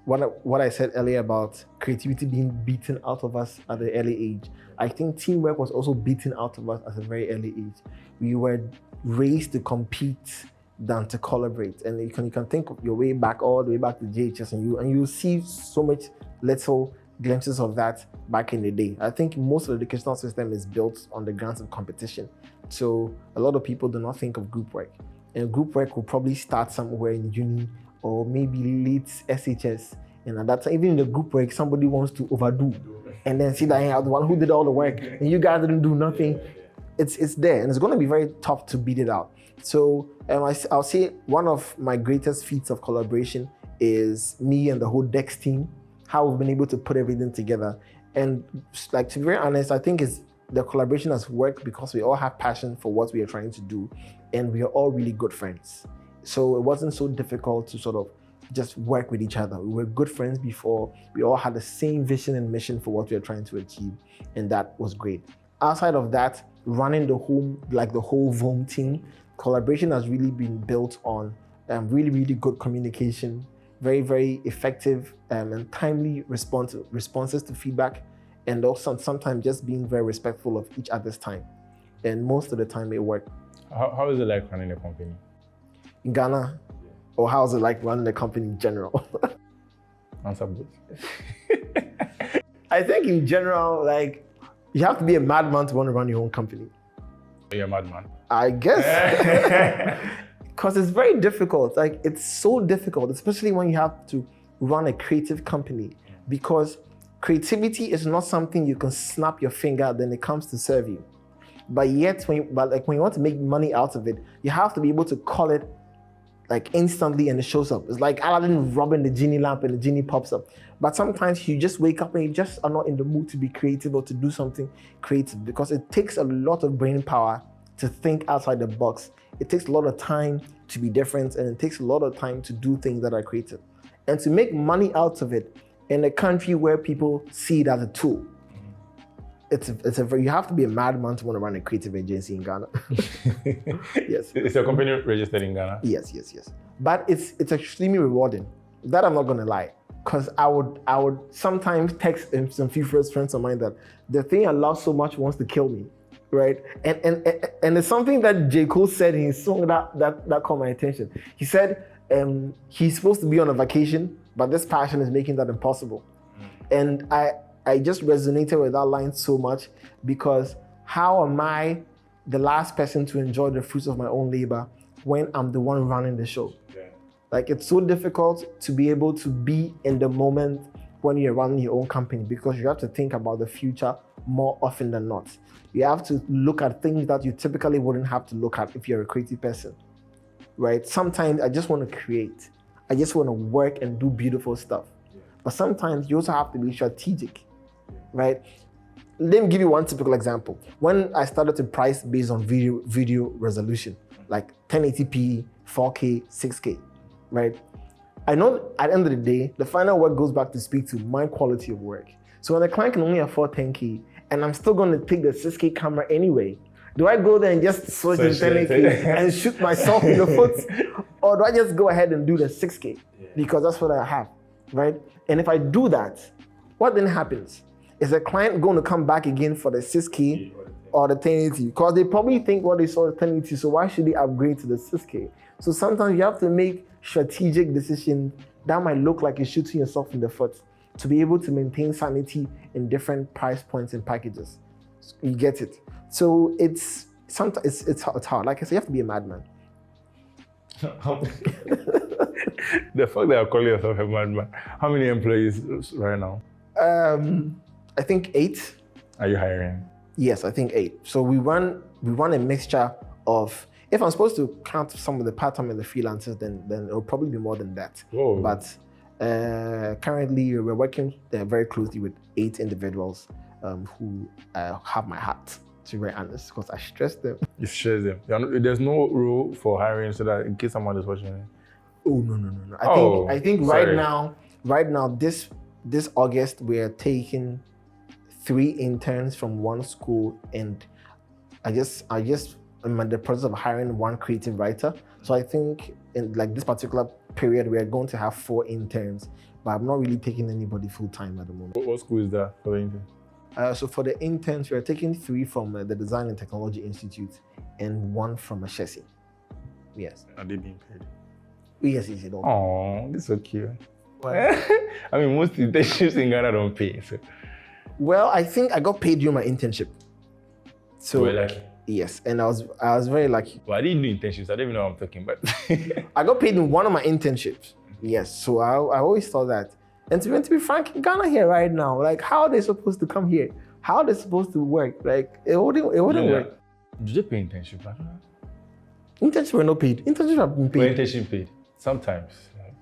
what I said earlier about creativity being beaten out of us at an early age. I think teamwork was also beaten out of us at a very early age. We were raised to compete than to collaborate. And you can think of your way back, all the way back to JHS, and you see so much little glimpses of that back in the day. I think most of the educational system is built on the grounds of competition. So a lot of people do not think of group work. And group work will probably start somewhere in uni or maybe late SHS. And at that time, even in the group work, somebody wants to overdo and then see that I am the one who did all the work and you guys didn't do nothing. It's there, and it's going to be very tough to beat it out. So I'll say one of my greatest feats of collaboration is me and the whole DEX team, how we've been able to put everything together. And like, to be very honest, I think the collaboration has worked because we all have passion for what we are trying to do, and we are all really good friends. So it wasn't so difficult to sort of just work with each other. We were good friends before. We all had the same vision and mission for what we are trying to achieve, and that was great. Outside of that, running the whole VOME team, collaboration has really been built on really, really good communication, very, very effective and timely responses to feedback, and also sometimes just being very respectful of each other's time. And most of the time it worked. How is it like running a company? In Ghana, or how is it like running a company in general? Answer both. I think in general, like, you have to be a madman to want to run your own company. You're a madman. I guess. Because it's very difficult. Like, it's so difficult, especially when you have to run a creative company, because creativity is not something you can snap your finger, then it comes to serve you. But yet, when you want to make money out of it, you have to be able to call it like instantly and it shows up. It's like Aladdin rubbing the genie lamp and the genie pops up. But sometimes you just wake up and you just are not in the mood to be creative or to do something creative, because it takes a lot of brain power to think outside the box. It takes a lot of time to be different, and it takes a lot of time to do things that are creative. And to make money out of it in a country where people see it as a tool, you have to be a madman to want to run a creative agency in Ghana. Yes. Is your company registered in Ghana? Yes. But it's extremely rewarding. That I'm not gonna lie. Because I would sometimes text some few first friends of mine that the thing I love so much wants to kill me. Right? And it's something that J. Cole said in his song that caught my attention. He said he's supposed to be on a vacation, but this passion is making that impossible. And I just resonated with that line so much, because how am I the last person to enjoy the fruits of my own labor when I'm the one running the show? Yeah. Like, it's so difficult to be able to be in the moment when you're running your own company, because you have to think about the future more often than not. You have to look at things that you typically wouldn't have to look at if you're a creative person, right? Sometimes I just want to create. I just want to work and do beautiful stuff. Yeah. But sometimes you also have to be strategic. Right? Let me give you one typical example. When I started to price based on video resolution, like 1080p, 4K, 6K, right? I know at the end of the day, the final work goes back to speak to my quality of work. So when the client can only afford 10K, and I'm still going to take the 6K camera anyway, do I go there and just switch to 1080 and shoot myself in the foot? Or do I just go ahead and do the 6K? Yeah. Because that's what I have, right? And if I do that, what then happens? Is the client going to come back again for the 6K or the 1080? Because they probably think what they saw is 1080, so why should they upgrade to the 6K? So sometimes you have to make strategic decisions that might look like you're shooting yourself in the foot to be able to maintain sanity in different price points and packages. You get it? So it's hard. Like I said, you have to be a madman. The fact that you call yourself a madman, how many employees right now? I think 8. Are you hiring? Yes, I think 8. So we run a mixture of, if I'm supposed to count some of the part-time and the freelancers, then it'll probably be more than that. Whoa. But currently we're working very closely with 8 individuals who have my heart, to be very honest, because I stress them. You stress them. There's no rule for hiring so that in case someone is watching it. Oh, no. I think right now, right now, this August, we're taking 3 interns from one school, and I just am in the process of hiring 1 creative writer. So I think in like this particular period, we are going to have 4 interns, but I'm not really taking anybody full time at the moment. What school is that for the intern? So for the interns, we are taking 3 from the Design and Technology Institute and 1 from Ashesi. Yes. Are they being paid? Yes. Oh, this is so cute. I mean, most internships in Ghana don't pay. So. Well, I think I got paid during my internship. So we're lucky. Yes, and I was very lucky. Well, I didn't do internships. I don't even know what I'm talking about. I got paid in one of my internships. Yes, so I always thought that. And to be frank, in Ghana here right now, like how are they supposed to come here? How are they supposed to work? Like it wouldn't work. Did they pay internship? Internships were not paid. Internships have been paid. Were internship paid? Sometimes,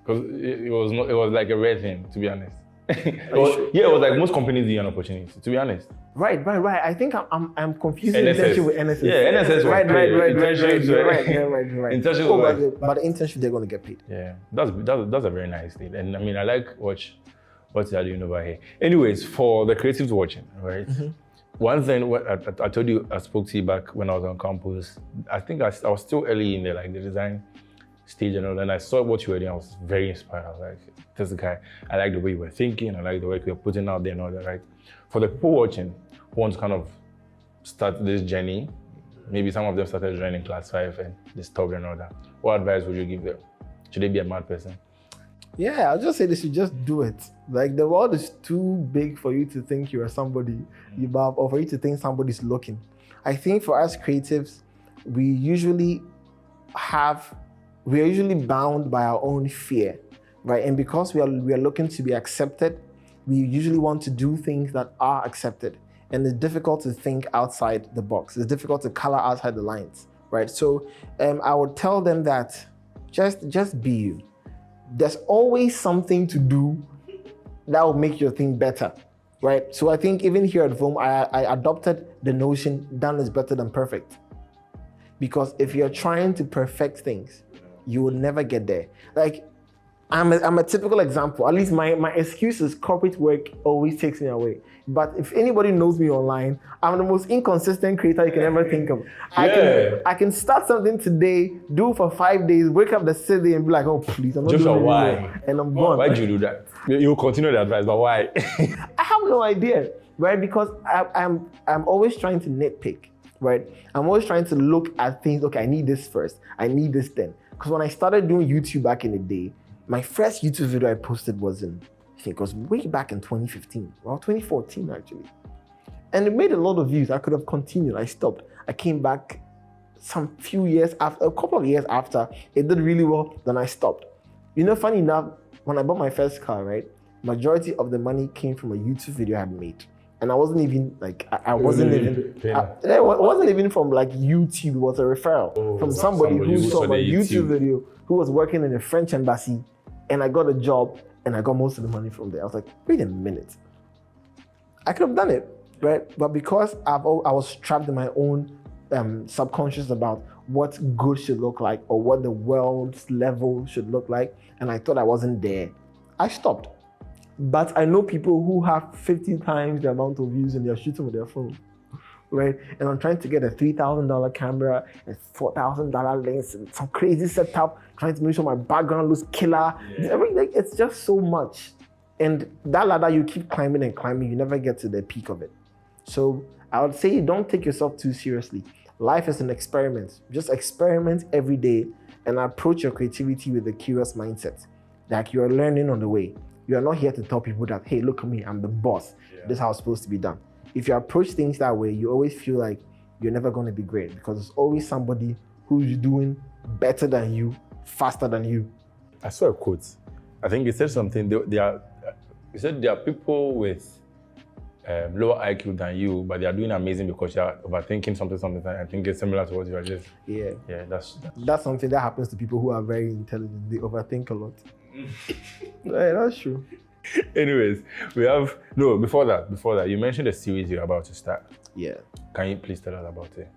because it was like a rare thing, to be honest. It was like most companies need an opportunity, to be honest. Right. I think I'm confusing NSS. internship with NSS. Yeah, NSS was right. paid. Right. Internship but the internship they're going to get paid. Yeah, that's a very nice thing, and I mean I like what they're doing over here. Anyways, for the creatives watching, right? Mm-hmm. One thing I told you, I spoke to you back when I was on campus. I think I was still early in the design stage and all, and I saw what you were doing. I was very inspired. I was like, this guy, I like the way you were thinking, I like the work you're putting out there and all that, right? For the people watching who want to kind of start this journey, maybe some of them started joining class 5 and they stopped and all that. What advice would you give them? Should they be a mad person? Yeah, I'll just say they should just do it. Like the world is too big for you to think you are somebody above, or for you to think somebody's looking. I think for us creatives, we are usually bound by our own fear, right? And because we are looking to be accepted, we usually want to do things that are accepted. And it's difficult to think outside the box. It's difficult to color outside the lines, right? So I would tell them that just be you. There's always something to do that will make your thing better, right? So I think even here at VOME, I adopted the notion done is better than perfect. Because if you're trying to perfect things, you will never get there. Like, I'm a typical example. At least my excuse is corporate work always takes me away. But if anybody knows me online, I'm the most inconsistent creator you can ever think of. I can start something today, do it for 5 days, wake up the 6th day and be like, oh please, I'm not Joshua, doing it why? anymore. And I'm gone. Why did you do that? You continue the advice, but why? I have no idea, right? Because I'm always trying to nitpick, right? I'm always trying to look at things, okay, I need this first, I need this then. Because when I started doing YouTube back in the day, my first YouTube video I posted was it was way back in 2015, well, 2014 actually. And it made a lot of views. I could have continued, I stopped. I came back a couple of years after, it did really well, then I stopped. You know, funny enough, when I bought my first car, right, majority of the money came from a YouTube video I had made. And I wasn't even like, it wasn't even from like YouTube, it was a referral from somebody who saw my YouTube video, who was working in a French embassy, and I got a job and I got most of the money from there. I was like, wait a minute. I could have done it, right? But because I was trapped in my own subconscious about what good should look like or what the world's level should look like, and I thought I wasn't there, I stopped. But I know people who have 50 times the amount of views and they're shooting with their phone, right? And I'm trying to get a $3,000 camera and $4,000 lens and some crazy setup, trying to make sure my background looks killer. Yeah. It's just so much. And that ladder, you keep climbing and climbing, you never get to the peak of it. So I would say don't take yourself too seriously. Life is an experiment. Just experiment every day and approach your creativity with a curious mindset. Like you're learning on the way. You are not here to tell people that, hey, look at me, I'm the boss. Yeah. This is how it's supposed to be done. If you approach things that way, you always feel like you're never going to be great because there's always somebody who's doing better than you, faster than you. I saw a quote. I think it said something. You said there are people with lower IQ than you, but they are doing amazing because you're overthinking something. I think it's similar to what you are just. Yeah. Yeah, that's something that happens to people who are very intelligent. They overthink a lot. Yeah, that's true. Anyways, before that, you mentioned a series you're about to start. Yeah. Can you please tell us about it?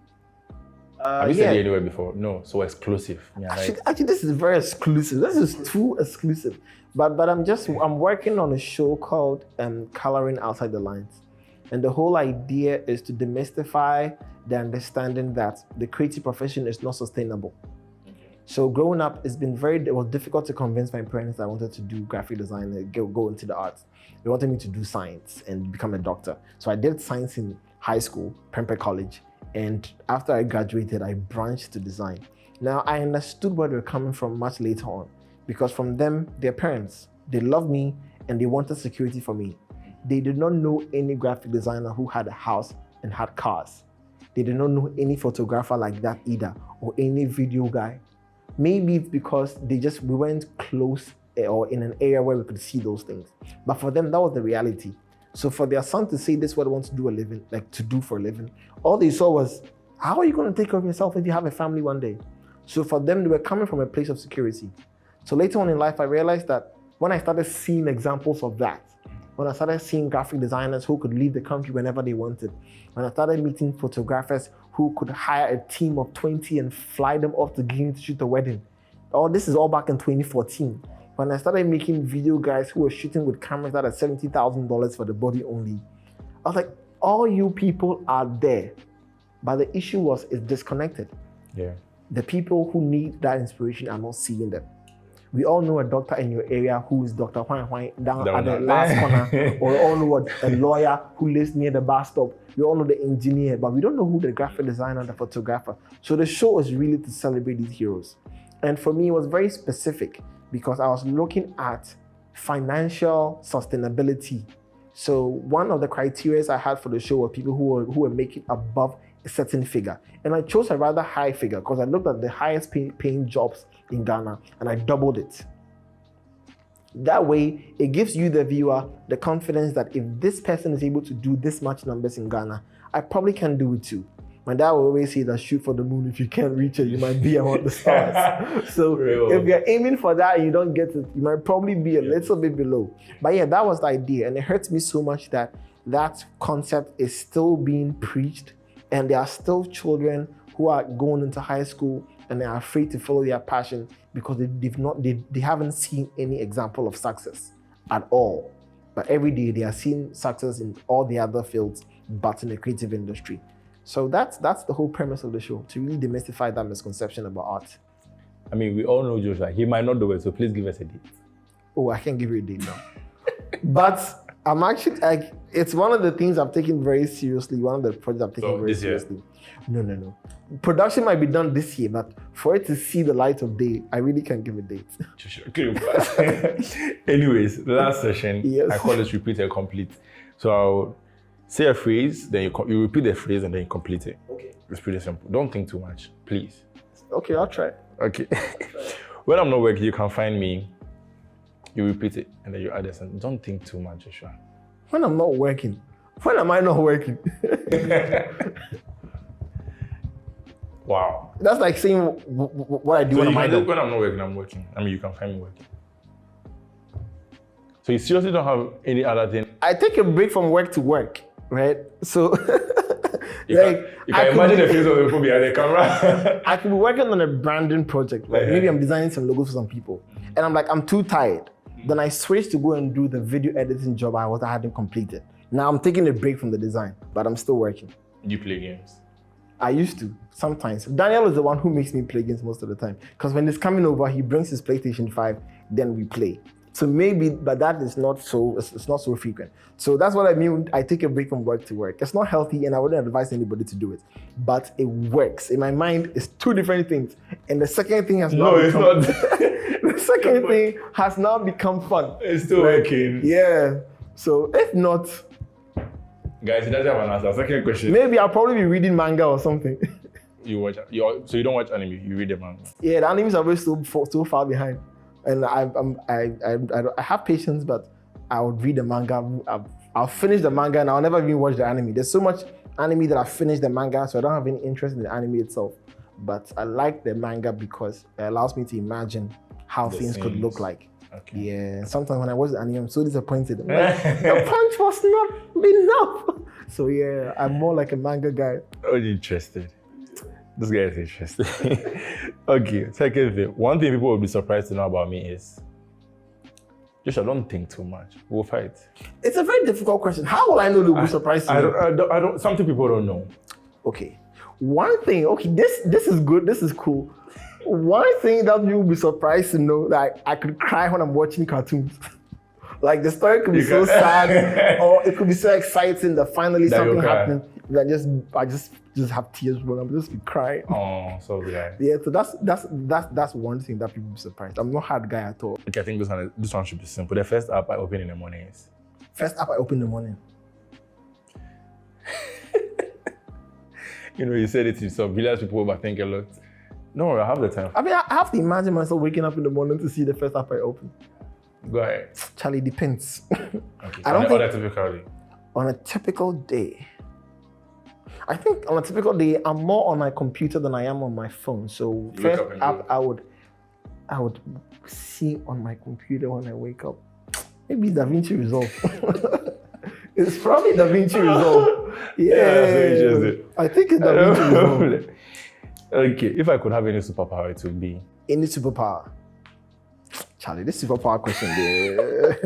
Have you said it anywhere before? No, so exclusive. Yeah, Actually, this is very exclusive. This is too exclusive. But I'm working on a show called Coloring Outside the Lines. And the whole idea is to demystify the understanding that the creative profession is not sustainable. So growing up, it was difficult to convince my parents that I wanted to do graphic design and go into the arts. They wanted me to do science and become a doctor. So I did science in high school, Pemper College. And after I graduated, I branched to design. Now, I understood where they were coming from much later on, because from them, their parents, they loved me and they wanted security for me. They did not know any graphic designer who had a house and had cars. They did not know any photographer like that either, or any video guy. Maybe it's because we weren't close or in an area where we could see those things. But for them, that was the reality. So for their son to say this is what they want to do for a living, all they saw was, how are you going to take care of yourself if you have a family one day? So for them, they were coming from a place of security. So later on in life, I realized that when I started seeing examples of that, when I started seeing graphic designers who could leave the country whenever they wanted, when I started meeting photographers who could hire a team of 20 and fly them off to Guinea to shoot a wedding. This is all back in 2014. When I started making video guys who were shooting with cameras that are $70,000 for the body only, I was like, all you people are there. But the issue it's disconnected. Yeah. The people who need that inspiration are not seeing them. We all know a doctor in your area who is Dr. Huang down at the last corner, or we all know a lawyer who lives near the bus stop. We all know the engineer, but we don't know who the graphic designer, the photographer. So the show is really to celebrate these heroes. And for me, it was very specific because I was looking at financial sustainability. So one of the criteria I had for the show were people who were making above a certain figure. And I chose a rather high figure because I looked at the highest paying jobs in Ghana and I doubled it. That way, it gives you, the viewer, the confidence that if this person is able to do this much numbers in Ghana, I probably can do it too. My dad will always say that shoot for the moon. If you can't reach it, you might be among the stars. So if you're aiming for that and you don't get it, you might probably be a little bit below. But yeah, that was the idea. And it hurts me so much that that concept is still being preached. And there are still children who are going into high school and they are afraid to follow their passion because they haven't seen any example of success at all. But every day they are seeing success in all the other fields, but in the creative industry. So that's the whole premise of the show, to really demystify that misconception about art. I mean, we all know Joshua. He might not do it, so please give us a date. Oh, I can't give you a date now. But I'm actually, it's one of the things I've taken very seriously, one of the projects I've taken very seriously. No. Production might be done this year, but for it to see the light of day, I really can't give a date. Joshua Cleopas. Anyways, the last session, yes. I call this repeat and complete. So I'll say a phrase, then you repeat the phrase and then you complete it. Okay. It's pretty simple. Don't think too much, please. Okay, I'll try. Okay. When I'm not working, you can find me. You repeat it and then you add this. And don't think too much, Joshua. When I'm not working? When am I not working? Wow. That's like saying what I do when I'm not. When I'm not working, I'm working. I mean, you can find me working. So you seriously don't have any other thing? I take a break from work to work, right? So you can imagine the face of the people behind the camera. I could be working on a branding project, right? Yeah. Maybe I'm designing some logos for some people. And I'm like, I'm too tired. Then I switched to go and do the video editing job I hadn't completed. Now I'm taking a break from the design, but I'm still working. You play games? I used to, sometimes. Daniel is the one who makes me play games most of the time. Because when he's coming over, he brings his PlayStation 5, then we play. So maybe, but that is not so, it's not so frequent. So that's what I mean, I take a break from work to work. It's not healthy and I wouldn't advise anybody to do it. But it works. In my mind, it's two different things. And the second thing has now become... No, it's not. The second thing has now become fun. It's still working. Yeah. So if not... Guys, he doesn't have an answer. Second question. Maybe I'll probably be reading manga or something. So you don't watch anime, you read the manga? Yeah, the animes are always so far behind. And I have patience, but I would read the manga. I'll finish the manga and I'll never even watch the anime. There's so much anime that I've finished the manga, so I don't have any interest in the anime itself. But I like the manga because it allows me to imagine how things could look like. Okay. Yeah, sometimes when I watch the anime, I'm so disappointed. I'm like, the punch was not enough. So yeah, I'm more like a manga guy. Oh, interested. This guy is interesting. Okay, second thing. One thing people will be surprised to know about me is, Joshua, don't think too much. We'll fight. It's a very difficult question. How will I know they'll be surprised? I don't. Something people don't know. Okay. One thing. Okay, this is good. This is cool. One thing that you will be surprised to know that I could cry when I'm watching cartoons. Like the story could be so sad, or it could be so exciting that finally something happened. I just have tears when I'm just be crying. Oh, so yeah. Yeah, so that's one thing that people be surprised. I'm not hard guy at all. Okay, I think this one should be simple. The first app I open in the morning is. First app I open in the morning. You know, you said it to yourself. Realize people overthink a lot. No, I have the time. I mean, I have to imagine myself waking up in the morning to see the first app I open. Go ahead. Charlie, depends. Okay. I don't think typically. On a typical day, I think on a typical day, I'm more on my computer than I am on my phone. So first app I would see on my computer when I wake up. Maybe DaVinci Resolve. It's probably DaVinci Resolve. Yeah, I think it's DaVinci Resolve. Okay, if I could have any superpower, it would be any superpower. Charlie, this superpower question there.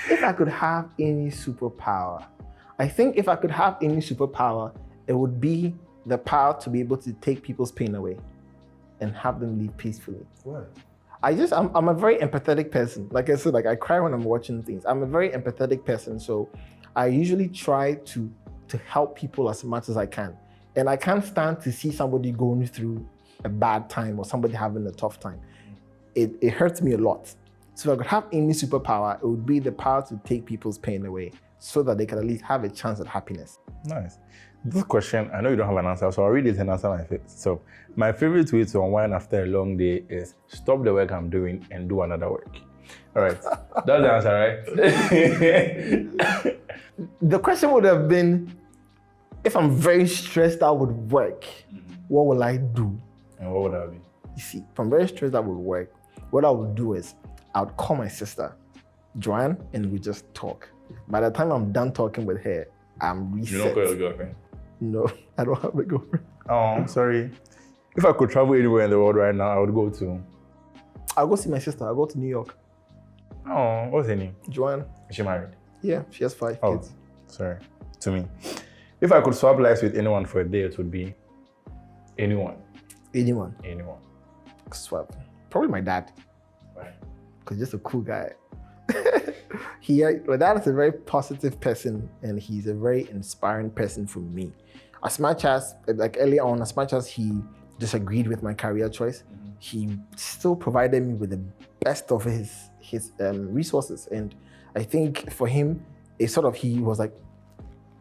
If I could have any superpower, I think if I could have any superpower, it would be the power to be able to take people's pain away and have them live peacefully. What? I'm a very empathetic person. Like I said, like I cry when I'm watching things. I'm a very empathetic person, so I usually try to help people as much as I can. And I can't stand to see somebody going through a bad time or somebody having a tough time. It hurts me a lot. So if I could have any superpower, it would be the power to take people's pain away so that they can at least have a chance at happiness. Nice. This question, I know you don't have an answer, so I'll read it and answer my favorite. So my favorite way to unwind after a long day is stop the work I'm doing and do another work. All right, that's the answer, right? The question would have been, if I'm very stressed out with work, what will I do? And what would that be? You see, if I'm very stressed out with work, what I would do is I would call my sister, Joanne, and we just talk. By the time I'm done talking with her, I'm reset. You don't call your girlfriend? No, I don't have a girlfriend. Oh, sorry. If I could travel anywhere in the world right now, I would go to... I'll go see my sister. I'll go to New York. Oh, what's her name? Joanne. Is she married? Yeah, she has 5 kids. Sorry. To me. If I could swap lives with anyone for a day, it would be anyone. Anyone. Swap. Probably my dad. Why? Because he's just a cool guy. My dad is a very positive person and he's a very inspiring person for me. As much as, like early on, as much as he disagreed with my career choice, he still provided me with the best of his resources. And I think for him, he was like,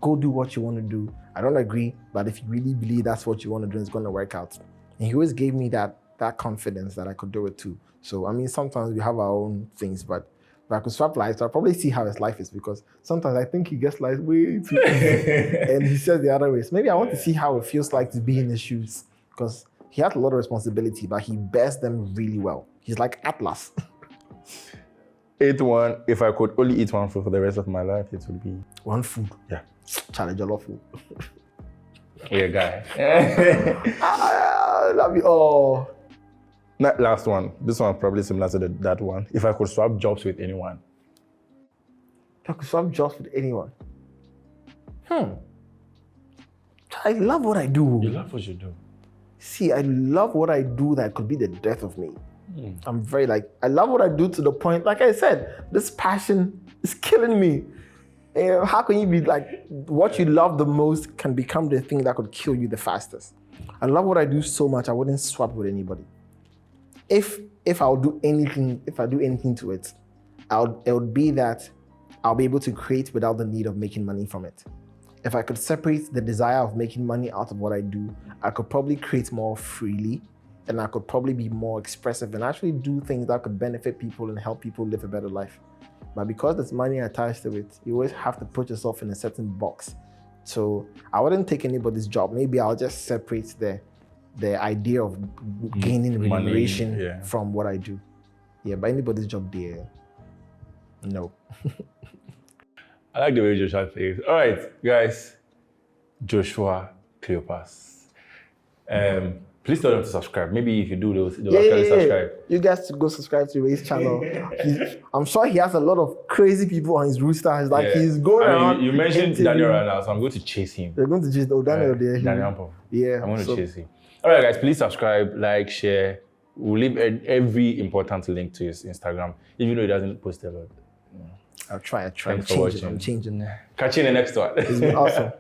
go do what you want to do. I don't agree, but if you really believe that's what you want to do, it's going to work out. And he always gave me that confidence that I could do it too. So, I mean, sometimes we have our own things, but if I could swap lives, I'll probably see how his life is, because sometimes I think he gets life way too easy and he says the other way. So maybe I want to see how it feels like to be in his shoes, because he has a lot of responsibility, but he bears them really well. He's like Atlas. 8-1, if I could only eat one food for the rest of my life, it would be... One food? Yeah. Challenge jollof food. Yeah, guy. That'd be all. Last one. This one probably similar to that one. If I could swap jobs with anyone. If I could swap jobs with anyone? I love what I do. You love what you do. See, I love what I do that could be the death of me. I'm very I love what I do to the point, like I said, this passion is killing me. How can you be what you love the most can become the thing that could kill you the fastest? I love what I do so much, I wouldn't swap with anybody. If I do anything to it, it would be that I'll be able to create without the need of making money from it. If I could separate the desire of making money out of what I do, I could probably create more freely, and I could probably be more expressive and actually do things that could benefit people and help people live a better life. But because there's money attached to it, you always have to put yourself in a certain box. So I wouldn't take anybody's job. Maybe I'll just separate the idea of gaining remuneration from what I do. Yeah, but anybody's job there, no. I like the way Joshua thinks. All right, guys. Joshua Cleopas. Please tell them to subscribe. Maybe if you do they'll actually subscribe. You guys to go subscribe to Ray's channel. I'm sure he has a lot of crazy people on his rooster. It's like he's going around. You mentioned Daniel right now, so I'm going to chase him. You're going to chase Daniel there. Daniel. Yeah. I'm going to chase him. All right, guys, please subscribe, like, share. We'll leave every important link to his Instagram, even though he doesn't post a lot. I'll try. Thanks for watching. I'm changing. Catch you in the next one. It's been awesome.